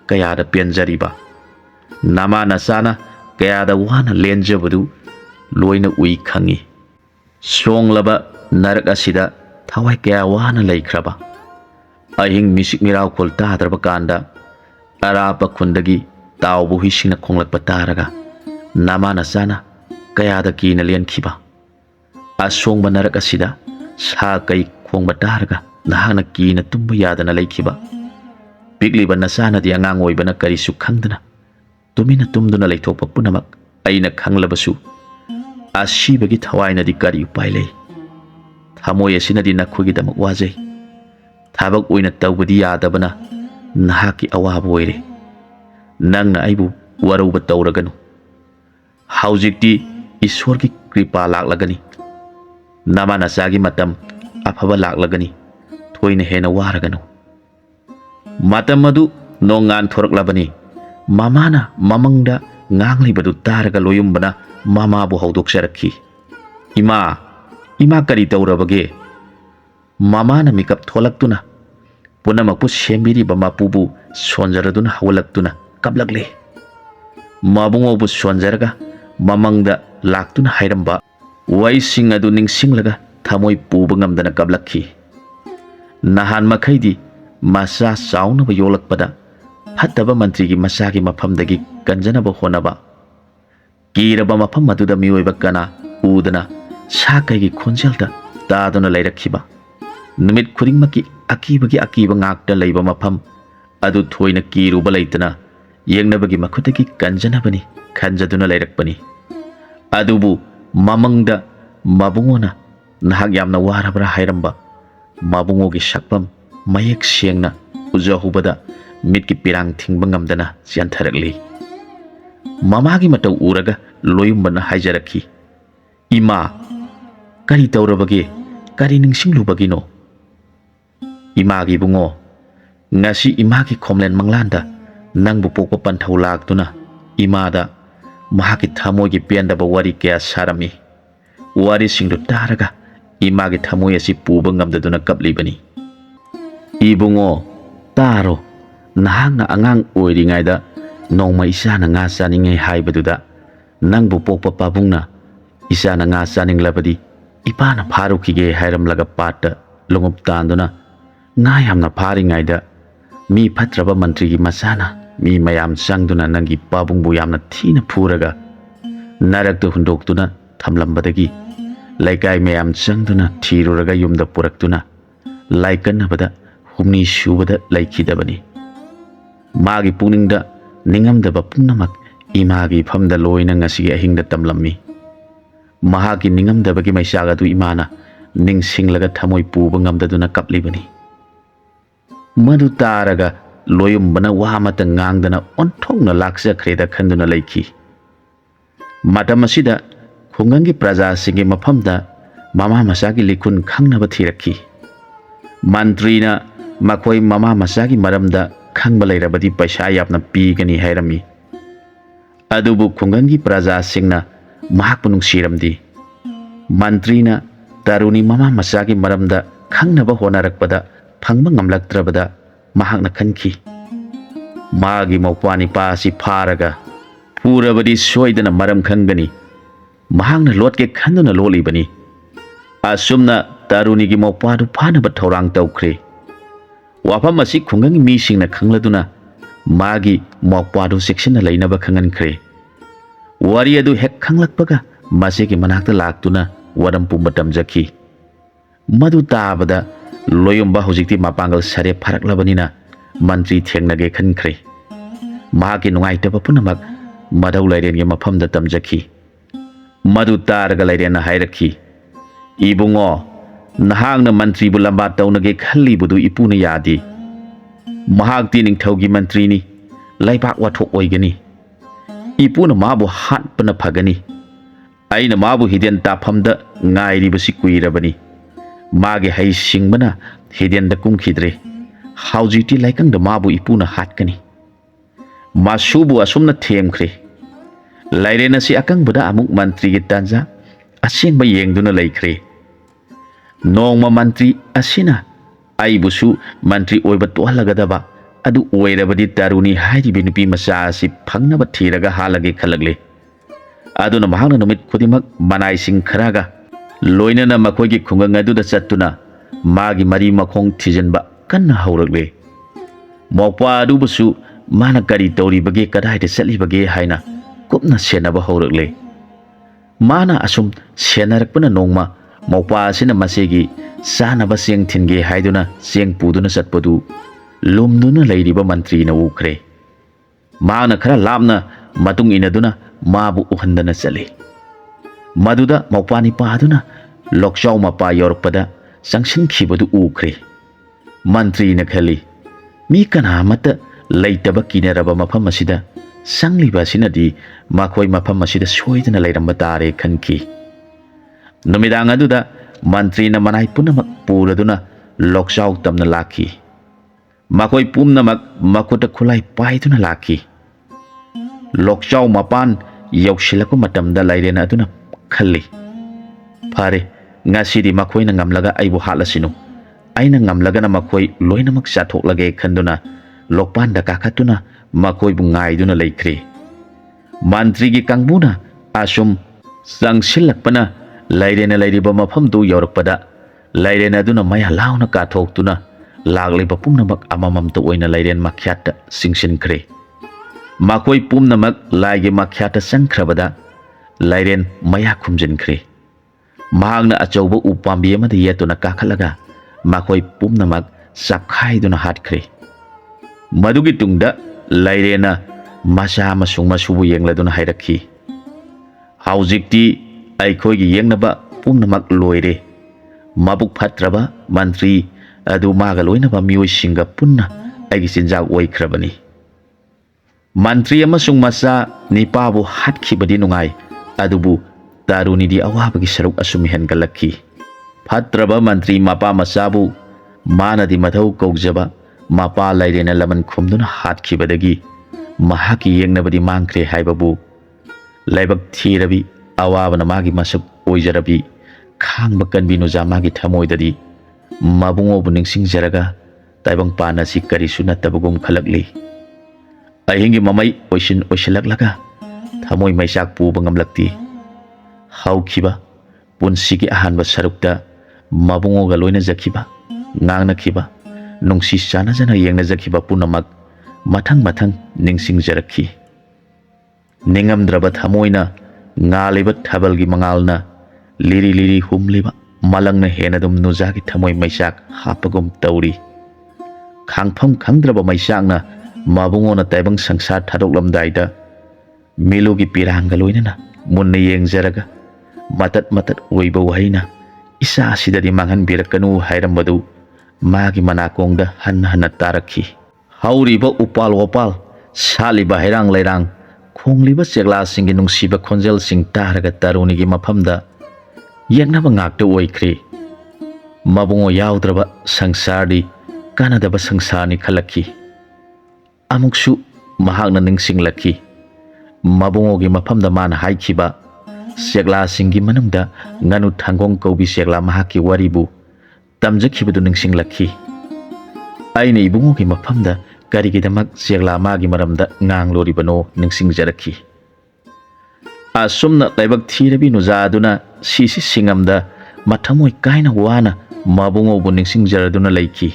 kayada penjariba nama nasana kayada wana lenjabadu loina ui khangi songlaba narak asida thawai kaya wana laikhraba ahing misik mirau khol tadraba kanda arapa khundagi tawbu hisina khonglakpa taraga nama nasana kayada kina lenkhiba asongba narak asida sa kai khongba taraga nahana kina tumba yadana laikhiba pikliba nasana di angang oibana karisu khangdana tumina tumduna laithokpa punamak aina khanglabasu asibagi thawaina di kari upai lei thamoi asina di nakhogi damak wajai thabak oina tawbadi yadabana nahaki awaba oire nangna aibu waruba tawraganu haujikti ishwargi kripa laklagani nama nasagi matam afaba laklagani thoina hena waraganu matam adu nongan thoraklabani mamana mamangda nganglibadu taraga loyumbana mama bu haudoksharakhi ima kari tawrabage mamana mikap tholaktuna punamakpu sembiri ba mapubu sonjaraduna hawlaktuna kablakle mabungo bu sonjaraga mamangda laktuna hairamba waising adu ningsinglaga thamoi puba ngamdana kablakhi nahan makhaidi masa sauna ba yolakpada hattaba mantri gi masagi mafamdagi kanjanaba honaba kiraba mafam aduda miyoiba kana udana sakai khonjelda taduna lairakhiba numit khudingmaki akiba ngakta leiba mafam adu thoina kiruba leitana yengnabagi makhutaki kanjanabani khanjaduna lairakpani adubu mamangda mabungona nahak yamna warabra hairamba mabungogi sakpam mayek sengna ujahubada mitki pirang thingba ngamdana siantharakli mamagi matau uraga loyumbana haijarakhi ima kari tawrabage kari ningsinglubagi no imagi bungo ngasi imagi khomlen manglanda nangbu pokpa panthau laktuna imada mahaki thamogi pendaba wari kya sarami wari singdu taraga imagi thamoi asi puba ngamdaduna kaplibani ibungo taro nahangna angang oiringaida nongma isana nga saningai haibaduda nangbu pokpa pabungna isana nga saninglabadi ipana pharukige hairamlaga patta longup tanduna nga yamna pharingaida mi phatraba mantri gi masana mi mayam sangduna nangi pabungbu yamna thina phuraga naraktu hundoktuna thamlambadagi laikai mayam sangduna thiruraga yumda puraktuna laikannabada humni shubada laikhidabani magi puningda ningamdaba punamak imagi phamda loina ngasi ahingda tamlammi mahagi ningamdabagi maisaga du imana ningsinglaga thamoi puba ngamdaduna kaplibani madu taraga loyumbana wahamata ngangdana onthongna laksakreda khanduna laikhi matam asida khungangi praja singi mafamda mama masagi likhun khangnaba thirakhi mantrina makhoi mama masagi maramda khangba lairabadi paisa yapna pigani hairami adubu khungangi praja singna mahakpu nungsiramdi mantrina taruni mama masagi maramda khangnaba honarakpada phangba ngamlaktrabada mahakna khanki magi mawpani pasi pharaga purabadi soidana maram khangani mahakna lotke khanduna lolibani asumna taruni gi mawpadu phanaba thorang tawkhre wafam asi khungangi mi singna khangladuna magi mawpadu section na lainaba khangankhre wari adu hek khanglakpaga masigi manakta laktuna waram pumba tamjakhi madu tabada loyomba hojikti mapangal sare pharaklabanina mantri thengnage khankhre magi nungaitaba punamak madau lairen ge mafamda tamjakhi Madu targa lairena hairaki. Ibungo, nahangna mantri bu lambat taunage khalli budu ipuna yadi. Mahagti ningthaugi mantri ni, laipak wathok oigani. Ipuna mabu hat pana phagani. Aina mabu hidden taphamda ngairi basi kuirabani. Mage hai singbana hidden da kumkhidre. Haujiti laikang da mabu ipuna hatkani. Masubu asumna themkhre. Lairena si akang buda amuk mantri gitanza asing ba yengduna laikre. Nongma mantri asina ai busu mantri oiba tohalagadaba adu oirabadi taruni haidi binupi masa asi phangnaba thiraga halage khalagle. Aduna mahangna numit khudimak manai sing kharaga loinana makhoigi khungang aduda chattuna magi mari makhong thijanba kanna hauragle. Mokpa adu busu mana kari tauri bage kadai de sali bage haina kupna senaba hauragle. Mana asum senarakpana nongma mokpa asina masegi sanaba seng thinge haiduna seng puduna satpadu lumduna leiriba mantri na ukre. Mana khara lamna matung inaduna mabu uhandana chale. Maduda mokpani paduna lokchau mapa yorpada sangshin khibadu ukre. Mantri na khali mi kana mata leitaba kinaraba mafam asida sangliba sinadi makhoi mafam asida soidana leiramba tare khanki. Numidang aduda mantri na manai punamak puraduna lokchau tamna laki. Makhoi pumnamak makuta khulai paiduna laki. Lokchau mapan yaushilako matamda lairena aduna khalli. Phare ngasidi makhoi na ngamlaga aibu halasinu. Aina ngamlaga na makhoi loinamak sathoklage khanduna lokpan da kakatuna makhoi bu ngaiduna laikre. Mantri gi kangbuna asum sangsilakpana lairena lairiba mafam du yaurakpada lairena aduna maya launa kathoktuna lagliba pumnamak amamam to oina lairen makhyata singsinkre. Makhoi pumnamak laigi makhyata sangkhrabada lairen maya khumjinkre. Mahangna achauba upambi amada yetuna kakhalaga makhoi pumnamak sapkhaiduna hatkre. Madugi tungda lairena masa masung masubu yengladuna hairakhi. Haujikti aikhoigi yengnaba pumnamak loire. Mabuk phatraba mantri adu maga loinaba mioi singa punna aigi sinjak oikrabani. Mantri amasung masa nipabu hatkibadi nungai adubu taruni di awabagi saruk asumi hengalakhi. Phatraba mantri mapa masabu mana di mathau kaujaba mapa lairena laman khumduna hatkibadagi mahaki yengnabadi mangkre haibabu laibak thirabi awabana magi masuk oijarabi khangba kanbi nuja magi thamoidadi mabungo bu ningsingjaraga taibang pana si karisu nattabagum khalakli. Ahingi mamai oisilaklaga thamoi maisak puba ngamlakti. Haukhiba punsigi ahanba sarukta mabungo ga loina jakhiba ngangna khiba nungsi chana jana yengna jakhiba punamak mathang mathang ningsingjarakhi. Ningamdraba thamoina ngaliba thabalgi mangalna liri liri humliba malangna henadum nujagi thamoi maisak hapagum tauri. Khangpham khangdraba maisakna mabungona taibang sangsar thadoklamdaida milugi piranga loinana munna yengjaraga matat matat oiba wahaina isa asidadi manghan birakanu hairambadu magi manakongda hanna hanna tarakhi. Hauriba upal wapal saliba hairang lairang khongliba chegla singi nungsiba khonjel sing taraga tarunigi mafamda yengnaba ngakta oikhre. Mabungo yaudraba sangsardi kanadaba sangsarni khalakhi. Amuksu mahakna ningsinglakhi. Mabungogi mafamda mana haikhiba segla singi manungda nganu thangong kaubi segla mahaki waribu tamjakhibadu ningsinglakhi. Aina ibungogi mafamda karigidamak segla magi maramda ngangloribano ningsingjarakhi. Asumna taibak thirabi nujaduna sisi singamda mathamoi kaina wana mabungo bu ningsingjaraduna laiki.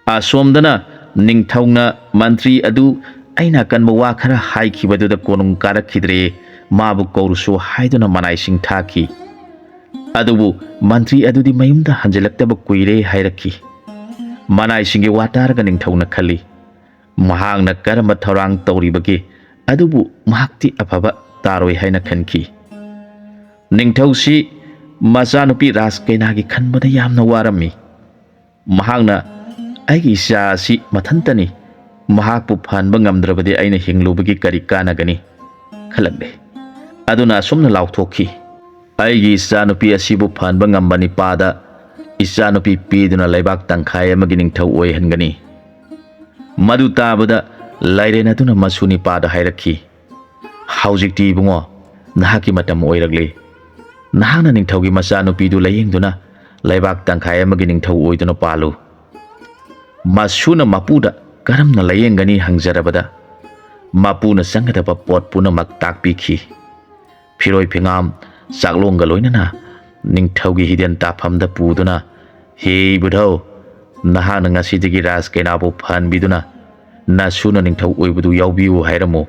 Asomdana ningthauna mantri adu aina kanba wa khara haikhibaduda konung karakhidre mabu kaurusu haiduna manai sing thaki. Adubu mantri adudi mayumda hanjalaktaba kuire hairakhi. Manai singi watarga ningthauna khali. Mahangna karama thaurang tauribagi adubu mahakti afaba taroi haina khanki. ꯅꯤꯡꯊꯧꯁꯤ ꯃꯆꯥꯅꯨꯄꯤ ꯔꯥꯖ ꯀꯩꯅꯥꯒꯤ ꯈꯟꯕꯗ ꯌꯥꯝꯅ ꯋꯥꯔꯝꯃꯤ꯫ ꯃꯍꯥꯛꯅ ꯑꯩꯒꯤ ꯏꯆꯥ ꯑꯁꯤ ꯃꯊꯟꯇꯅꯤ, ꯃꯍꯥꯛꯄꯨ ꯐꯍꯟꯕ ꯉꯝꯗ꯭ꯔꯕꯗꯤ ꯑꯩꯅ ꯍꯤꯡꯂꯨꯕꯒꯤ ꯀꯔꯤ ꯀꯥꯟꯅꯒꯅꯤ ꯈꯜꯂꯛꯂꯦ꯫ ꯑꯗꯨꯅ ꯑꯁꯨꯝꯅ ꯂꯥꯎꯊꯣꯛꯈꯤ, ꯑꯩꯒꯤ ꯏꯆꯥꯅꯨꯄꯤ ꯑꯁꯤꯕꯨ ꯐꯍꯟꯕ ꯉꯝꯕ ꯅꯤꯄꯥꯗ ꯏꯆꯥꯅꯨꯄꯤ ꯄꯤꯗꯨꯅ ꯂꯩꯕꯥꯛ ꯇꯪꯈꯥꯏ ꯑꯃꯒꯤ ꯅꯤꯡꯊꯧ ꯑꯣꯏꯍꯟꯒꯅꯤ꯫ ꯃꯗꯨ ꯇꯥꯕꯗ ꯂꯥꯏꯔꯦꯟ ꯑꯗꯨꯅ ꯃꯁꯨ ꯅꯤꯄꯥꯗ ꯍꯥꯏꯔꯛꯈꯤ, ꯍꯧꯖꯤꯛꯇꯤ ꯏꯕꯨꯡꯉꯣ ꯅꯍꯥꯛꯀꯤ ꯃꯇꯝ ꯑꯣꯏꯔꯛꯂꯦ꯫ ꯅꯍꯥꯛꯅ ꯅꯤꯡꯊꯧꯒꯤ ꯃꯆꯥꯅꯨꯄꯤꯗꯨ ꯂꯥꯌꯦꯡꯗꯨꯅ ꯂꯩꯕꯥꯛ ꯇꯪꯈꯥꯏ ꯑꯃꯒꯤ ꯅꯤꯡꯊꯧ ꯑꯣꯏꯗꯨꯅ ꯄꯥꯜꯂꯨ꯫ ꯃꯁꯨꯅ ꯃꯄꯨꯗ ꯀꯔꯝꯅ ꯂꯥꯌꯦꯡꯒꯅꯤ ꯍꯪꯖꯔꯕꯗ ꯃꯄꯨꯅ ꯆꯪꯒꯗꯕ ꯄꯣꯠ ꯄꯨꯝꯅꯃꯛ ꯇꯥꯛꯄꯤꯈꯤ꯫ ꯐꯤꯔꯣꯏ ꯐꯤꯉꯥꯝ ꯆꯥꯛꯂꯣꯡꯒ ꯂꯣꯏꯅꯅ ꯅꯤꯡꯊꯧꯒꯤ ꯍꯤꯗꯦꯟ ꯇꯥꯐꯝꯗ ꯄꯨꯗꯨꯅ, ꯍꯦ ꯏꯕꯨꯙꯧ, ꯅꯍꯥꯛꯅ ꯉꯁꯤꯗꯒꯤ ꯔꯥꯖ ꯀꯩꯅꯥꯕꯨ ꯐꯍꯟꯕꯤꯗꯨꯅ ꯅꯁꯨꯅ ꯅꯤꯡꯊꯧ ꯑꯣꯏꯕꯗꯨ ꯌꯥꯎꯕꯤꯌꯨ ꯍꯥꯏꯔꯝꯃꯨ꯫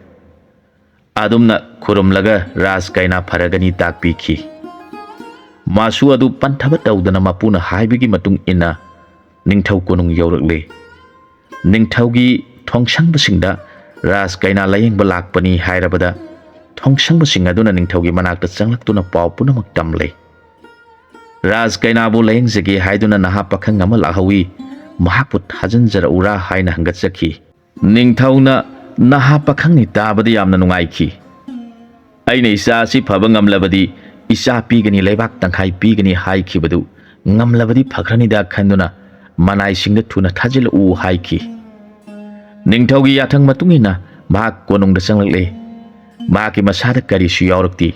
ꯑꯗꯨꯝꯅ ꯈꯨꯔꯨꯝꯂꯒ ꯔꯥꯖ ꯀꯩꯅꯥ ꯐꯔꯒꯅꯤ ꯇꯥꯛꯄꯤꯈꯤ꯫ ꯃꯁꯨ ꯑꯗꯨ ꯄꯟꯊꯕ ꯇꯧꯗꯅ ꯃꯄꯨꯅ ꯍꯥꯏꯕꯒꯤ ꯃꯇꯨꯡ ꯏꯟꯅ ꯅꯤꯡꯊꯧ ꯀꯣꯅꯨꯡ ꯌꯧꯔꯛꯂꯦ꯫ ꯅꯤꯡꯊꯧꯒꯤ ꯊꯣꯡꯁꯪꯕꯁꯤꯡꯗ ꯔꯥꯖ ꯀꯩꯅꯥ ꯂꯥꯌꯦꯡꯕ ꯂꯥꯛꯄꯅꯤ ꯍꯥꯏꯔꯕꯗ ꯊꯣꯡꯁꯪꯕꯁꯤꯡ ꯑꯗꯨꯅ ꯅꯤꯡꯊꯧꯒꯤ ꯃꯅꯥꯛꯇ ꯆꯪꯂꯛꯇꯨꯅ ꯄꯥꯎ ꯄꯨꯝꯅꯃꯛ ꯇꯝꯂꯦ꯫ ꯔꯥꯖ ꯀꯩꯅꯥꯕꯨ ꯂꯥꯌꯦꯡꯖꯒꯦ ꯍꯥꯏꯗꯨꯅ ꯅꯍꯥ ꯄꯥꯈꯪ ꯑꯃ ꯂꯥꯛꯍꯧꯏ, ꯃꯍꯥꯛꯄꯨ ꯊꯥꯖꯤꯟꯖꯔꯛꯎꯔꯥ ꯍꯥꯏꯅ ꯍꯪꯒꯠꯆꯈꯤ꯫ ꯅꯤꯡꯊꯧꯅ ꯅꯍꯥ ꯄꯥꯈꯪꯅꯤ ꯇꯥꯕꯗ ꯌꯥꯝꯅ ꯅꯨꯡꯉꯥꯏꯈꯤ꯫ ꯑꯩꯅ ꯏꯆꯥ ꯑꯁꯤ ꯐꯕ ꯉꯝꯂꯕꯗꯤ ꯏꯆꯥ ꯄꯤꯒꯅꯤ, ꯂꯩꯕꯥꯛ ꯇꯪꯈꯥꯏ ꯄꯤꯒꯅꯤ ꯍꯥꯏꯈꯤꯕꯗꯨ ꯉꯝꯂꯕꯗꯤ ꯐꯈ꯭ꯔꯅꯤꯗ ꯈꯟꯗꯨꯅ ꯃꯅꯥꯏꯁꯤꯡꯗ ꯊꯨꯅ ꯊꯥꯖꯤꯜꯂꯛꯎ ꯍꯥꯏꯈꯤ꯫ ꯅꯤꯡꯊꯧꯒꯤ ꯌꯥꯊꯪ ꯃꯇꯨꯡ ꯏꯟꯅ ꯃꯍꯥꯛ ꯀꯣꯅꯨꯡꯗ ꯆꯪꯂꯛꯂꯦ꯫ ꯃꯍꯥꯛꯀꯤ ꯃꯁꯥꯗ ꯀꯔꯤꯁꯨ ꯌꯥꯎꯔꯛꯇꯦ꯫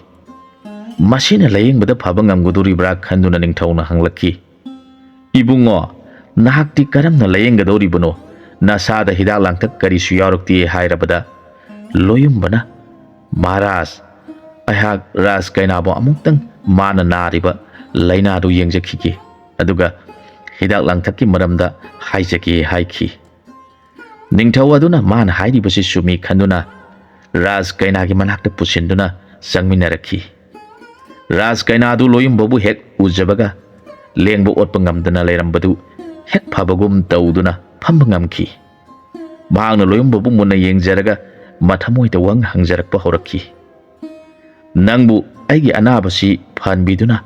ꯃꯁꯤꯅ ꯂꯥꯌꯦꯡꯕꯗ ꯐꯕ ꯉꯝꯒꯗꯧꯔꯤꯕ꯭ꯔꯥ ꯈꯟꯗꯨꯅ ꯅꯤꯡꯊꯧꯅ ꯍꯪꯂꯛꯈꯤ, ꯏꯕꯨꯡꯉꯣ, ꯅꯍꯥꯛꯇꯤ ꯀꯔꯝꯅ ꯂꯥꯌꯦꯡꯒꯗꯧꯔꯤꯕꯅꯣ? ꯅꯁꯥꯗ ꯍꯤꯗꯥꯛ ꯂꯥꯡꯊꯛ ꯀꯔꯤꯁꯨ ꯌꯥꯎꯔꯛꯇꯦ ꯍꯥꯏꯔꯕꯗ ꯂꯣꯌꯨꯝꯕꯅ, ꯃꯍꯥꯔꯥꯖ, ꯑꯩꯍꯥꯛ ꯔꯥꯖ ꯀꯩꯅꯥꯕꯨ ꯑꯃꯨꯛꯇꯪ ꯃꯥꯅ ꯅꯥꯔꯤꯕ ꯂꯩꯅꯥꯗꯨ ꯌꯦꯡꯖꯈꯤꯒꯦ, ꯑꯗꯨꯒ ꯍꯤꯗꯥꯛ ꯂꯥꯡꯊꯛꯀꯤ ꯃꯔꯝꯗ ꯍꯥꯏꯖꯒꯦ ꯍꯥꯏꯈꯤ꯫ ꯅꯤꯡꯊꯧ ꯑꯗꯨꯅ ꯃꯥꯅ ꯍꯥꯏꯔꯤꯕꯁꯤ ꯆꯨꯝꯃꯤ ꯈꯟꯗꯨꯅ ꯔꯥꯖ ꯀꯩꯅꯥꯒꯤ ꯃꯅꯥꯛꯇ ꯄꯨꯁꯤꯟꯗꯨꯅ ꯆꯪꯃꯤꯟꯅꯔꯛꯈꯤ꯫ ꯔꯥꯖ ꯀꯩꯅꯥꯗꯨ ꯂꯣꯌꯨꯝꯕꯕꯨ ꯍꯦꯛ ꯎꯖꯕꯒ ꯂꯦꯡꯕ ꯑꯣꯠꯄ ꯉꯝꯗꯅ ꯂꯩꯔꯝꯕꯗꯨ ꯍꯦꯛ ꯐꯕꯒꯨꯝ ꯇꯧꯗꯨꯅ ꯐꯝꯕ ꯉꯝꯈꯤ꯫ ꯃꯍꯥꯛꯅ ꯂꯣꯌꯨꯝꯕꯕꯨ ꯃꯨꯟꯅ ꯌꯦꯡꯖꯔꯒ ꯃꯊꯃꯣꯏꯗ ꯋꯥꯍꯪ ꯍꯪꯖꯔꯛꯄ ꯍꯧꯔꯛꯈꯤ, ꯅꯪꯕꯨ ꯑꯩꯒꯤ ꯑꯅꯥꯕꯁꯤ ꯐꯍꯟꯕꯤꯗꯨꯅ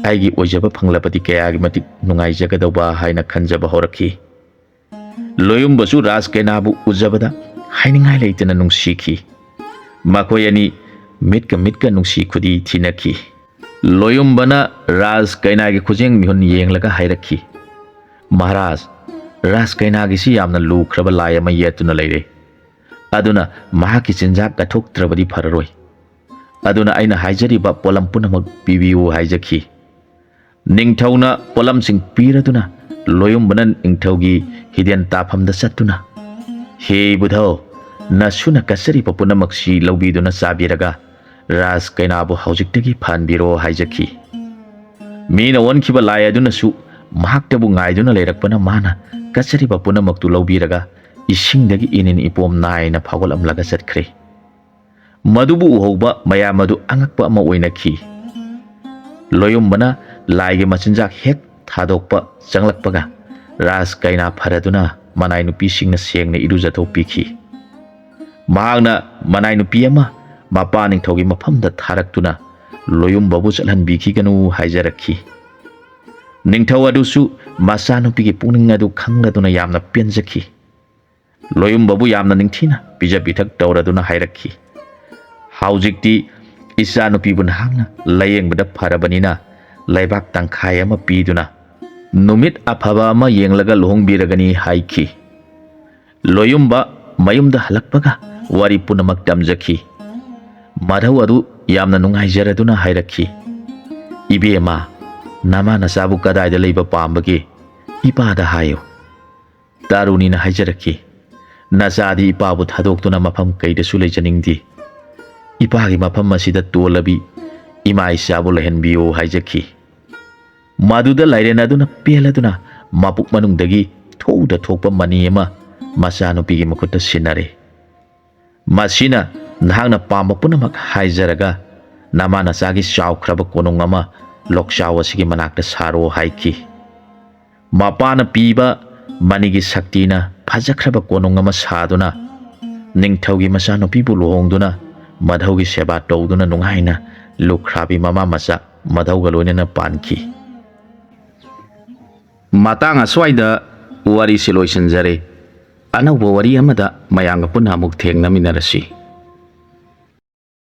ꯑꯩꯒꯤ ꯑꯣꯏꯖꯕ ꯐꯪꯂꯕꯗꯤ ꯀꯌꯥꯒꯤ ꯃꯇꯤꯛ ꯅꯨꯡꯉꯥꯏꯖꯒꯗꯧꯕ ꯍꯥꯏꯅ ꯈꯟꯖꯕ ꯍꯧꯔꯛꯈꯤ꯫ ꯂꯣꯌꯨꯝꯕꯁꯨ ꯔꯥꯖ ꯀꯩꯅꯥꯕꯨ ꯎꯖꯕꯗ ꯍꯥꯏꯅꯤꯡꯉꯥꯏ ꯂꯩꯇꯅ ꯅꯨꯡꯁꯤꯈꯤ꯫ ꯃꯈꯣꯏ ꯑꯅꯤ ꯃꯤꯠꯀ ꯅꯨꯡꯁꯤ ꯈꯨꯗꯤ ꯊꯤꯅꯈꯤ꯫ ꯂꯣꯌꯨꯝꯕꯅ ꯔꯥꯖ ꯀꯩꯅꯥꯒꯤ ꯈꯨꯖꯦꯡ ꯃꯤꯍꯨꯟ ꯌꯦꯡꯂꯒ ꯍꯥꯏꯔꯛꯈꯤ, ꯃꯍꯥꯔꯥꯖ, ꯔꯥꯖ ꯀꯩꯅꯥꯒꯤꯁꯤ ꯌꯥꯝꯅ ꯂꯨꯈ꯭ꯔꯕ ꯂꯥꯏ ꯑꯃ ꯌꯦꯠꯇꯨꯅ ꯂꯩꯔꯦ, ꯑꯗꯨꯅ ꯃꯍꯥꯛꯀꯤ ꯆꯤꯟꯖꯥꯛ ꯀꯠꯊꯣꯛꯇ꯭ꯔꯕꯗꯤ ꯐꯔꯔꯣꯏ, ꯑꯗꯨꯅ ꯑꯩꯅ ꯍꯥꯏꯖꯔꯤꯕ ꯄꯣꯠꯂꯝ ꯄꯨꯝꯅꯃꯛ ꯄꯤꯕꯤꯌꯨ ꯍꯥꯏꯖꯈꯤ꯫ ꯅꯤꯡꯊꯧꯅ ꯄꯣꯠꯂꯝꯁꯤꯡ ꯄꯤꯔꯗꯨꯅ ꯂꯣꯌꯨꯝꯕꯅ ꯅꯤꯡꯊꯧꯒꯤ ꯍꯤꯗꯦꯟ ꯇꯥꯐꯝꯗ ꯆꯠꯇꯨꯅ, ꯍꯦ ꯏꯕꯨꯙꯧ, ꯅꯁꯨꯅ ꯀꯠꯆꯔꯤꯕ ꯄꯨꯝꯅꯃꯛꯁꯤ ꯂꯧꯕꯤꯗꯨꯅ ꯆꯥꯕꯤꯔꯒ ꯔꯥꯖ ꯀꯩꯅꯥꯕꯨ ꯍꯧꯖꯤꯛꯇꯒꯤ ꯐꯍꯟꯕꯤꯔꯣ ꯍꯥꯏꯖꯈꯤ꯫ ꯃꯤꯅ ꯑꯣꯟꯈꯤꯕ ꯂꯥꯏ ꯑꯗꯨꯅꯁꯨ ꯃꯍꯥꯛꯇꯕꯨ ꯉꯥꯏꯗꯨꯅ ꯂꯩꯔꯛꯄꯅ ꯃꯥꯅ ꯀꯠꯆꯔꯤꯕ ꯄꯨꯝꯅꯃꯛꯇꯨ ꯂꯧꯕꯤꯔꯒ ꯏꯁꯤꯡꯗꯒꯤ ꯏꯅꯤꯟ ꯏꯄꯣꯝ ꯅꯥꯏꯅ ꯐꯥꯎꯒꯠꯂꯝꯂꯒ ꯆꯠꯈ꯭ꯔꯦ꯫ ꯃꯗꯨꯕꯨ ꯎꯍꯧꯕ ꯃꯌꯥꯝ ꯑꯗꯨ ꯑꯉꯛꯄ ꯑꯃ ꯑꯣꯏꯅꯈꯤ꯫ ꯂꯣꯌꯨꯝꯕꯅ ꯂꯥꯏꯒꯤ ꯃꯆꯤꯟꯖꯥꯛ ꯍꯦꯛ ꯊꯥꯗꯣꯛꯄ ꯆꯪꯂꯛꯄꯒ ꯔꯥꯖ ꯀꯩꯅꯥ ꯐꯔꯗꯨꯅ ꯃꯅꯥꯏ ꯅꯨꯄꯤꯁꯤꯡꯅ ꯁꯦꯡꯅ ꯏꯔꯨꯖꯊꯣꯛꯄꯤꯈꯤ꯫ ꯃꯍꯥꯛꯅ ꯃꯅꯥꯏ ꯅꯨꯄꯤ ꯑꯃ ꯃꯄꯥ ꯅꯤꯡꯊꯧꯒꯤ ꯃꯐꯝꯗ ꯊꯥꯔꯛꯇꯨꯅ ꯂꯣꯌꯨꯝꯕꯕꯨ ꯆꯠꯍꯟꯕꯤꯈꯤꯒꯅꯨ ꯍꯥꯏꯖꯔꯛꯈꯤ꯫ ꯅꯤꯡꯊꯧ ꯑꯗꯨꯁꯨ ꯃꯆꯥꯅꯨꯄꯤꯒꯤ ꯄꯨꯛꯅꯤꯡ ꯑꯗꯨ ꯈꯪꯂꯗꯨꯅ ꯌꯥꯝꯅ ꯄꯦꯟꯖꯈꯤ꯫ ꯂꯣꯌꯨꯝꯕꯕꯨ ꯌꯥꯝꯅ ꯅꯤꯡꯊꯤꯅ ꯄꯤꯖ ꯄꯤꯊꯛ ꯇꯧꯔꯗꯨꯅ ꯍꯥꯏꯔꯛꯈꯤ, ꯍꯧꯖꯤꯛꯇꯤ ꯏꯆꯥꯅꯨꯄꯤꯕꯨ ꯅꯍꯥꯛꯅ ꯂꯥꯌꯦꯡꯕꯗ ꯐꯔꯕꯅꯤꯅ ꯂꯩꯕꯥꯛ ꯇꯪꯈꯥꯏ ꯑꯃ ꯄꯤꯗꯨꯅ ꯅꯨꯃꯤꯠ ꯑꯐꯕ ꯑꯃ ꯌꯦꯡꯂꯒ ꯂꯨꯍꯣꯡꯕꯤꯔꯒꯅꯤ ꯍꯥꯏꯈꯤ꯫ ꯂꯣꯌꯨꯝꯕ ꯃꯌꯨꯝꯗ ꯍꯜꯂꯛꯄꯒ ꯋꯥꯔꯤ ꯄꯨꯝꯅꯃꯛ ꯇꯝꯖꯈꯤ꯫ ꯃꯙꯧ ꯑꯗꯨ ꯌꯥꯝꯅ ꯅꯨꯡꯉꯥꯏꯖꯔꯗꯨꯅ ꯍꯥꯏꯔꯛꯈꯤ, ꯏꯕꯦꯝꯃ, ꯅꯃꯥ ꯅꯆꯥꯕꯨ ꯀꯗꯥꯏꯗ ꯂꯩꯕ ꯄꯥꯝꯕꯒꯦ? ꯏꯄꯥꯗ ꯍꯥꯏꯌꯨ꯫ ꯇꯥꯔꯨꯅꯤꯅ ꯍꯥꯏꯖꯔꯛꯈꯤ, ꯅꯆꯥꯗꯤ ꯏꯄꯥꯕꯨ ꯊꯥꯗꯣꯛꯇꯨꯅ ꯃꯐꯝ ꯀꯩꯗꯁꯨ ꯂꯩꯖꯅꯤꯡꯗꯦ, ꯏꯄꯥꯒꯤ ꯃꯐꯝ ꯑꯁꯤꯗ ꯇꯣꯜꯂꯕꯤ ꯏꯃꯥ ꯏꯆꯥꯕꯨ ꯂꯩꯍꯟꯕꯤꯌꯨ ꯍꯥꯏꯖꯈꯤ꯫ ꯃꯗꯨꯗ ꯂꯥꯏꯔꯦꯟ ꯑꯗꯨꯅ ꯄꯦꯜꯂꯗꯨꯅ ꯃꯄꯨꯛ ꯃꯅꯨꯡꯗꯒꯤ ꯊꯣꯛꯎꯗ ꯊꯣꯛꯄ ꯃꯅꯤ ꯑꯃ ꯃꯆꯥꯅꯨꯄꯤꯒꯤ ꯃꯈꯨꯠꯇ ꯁꯤꯟꯅꯔꯦ꯫ ꯃꯁꯤꯅ ꯅꯍꯥꯛꯅ ꯄꯥꯝꯕ ꯄꯨꯝꯅꯃꯛ ꯍꯥꯏꯖꯔꯒ ꯅꯃꯥ ꯅꯆꯥꯒꯤ ꯆꯥꯎꯈ꯭ꯔꯕ ꯀꯣꯅꯨꯡ ꯑꯃ ꯂꯣꯛꯆꯥꯎ ꯑꯁꯤꯒꯤ ꯃꯅꯥꯛꯇ ꯁꯥꯔꯣ ꯍꯥꯏꯈꯤ꯫ ꯃꯄꯥꯅ ꯄꯤꯕ ꯃꯅꯤꯒꯤ ꯁꯛꯇꯤꯅ ꯐꯖꯈ꯭ꯔꯕ ꯀꯣꯅꯨꯡ ꯑꯃ ꯁꯥꯗꯨꯅ ꯅꯤꯡꯊꯧꯒꯤ ꯃꯆꯥꯅꯨꯄꯤꯕꯨ ꯂꯨꯍꯣꯡꯗꯨꯅ ꯃꯙꯧꯒꯤ ꯁꯦꯕꯥ ꯇꯧꯗꯨꯅ ꯅꯨꯡꯉꯥꯏꯅ ꯂꯨꯈ꯭ꯔꯥꯕꯤ ꯃꯃꯥ ꯃꯆꯥ ꯃꯙꯧꯒ ꯂꯣꯏꯅꯅ ꯄꯥꯟꯈꯤ꯫ ꯃꯇꯥꯡ ꯑꯁ꯭ꯋꯥꯏꯗ ꯋꯥꯔꯤꯁꯤ ꯂꯣꯏꯁꯤꯟꯖꯔꯦ꯫ ꯑꯅꯧꯕ ꯋꯥꯔꯤ ꯑꯃꯗ ꯃꯌꯥꯝꯒ ꯄꯨꯟꯅ ꯑꯃꯨꯛ ꯊꯦꯡꯅꯃꯤꯟꯅꯔꯁꯤ꯫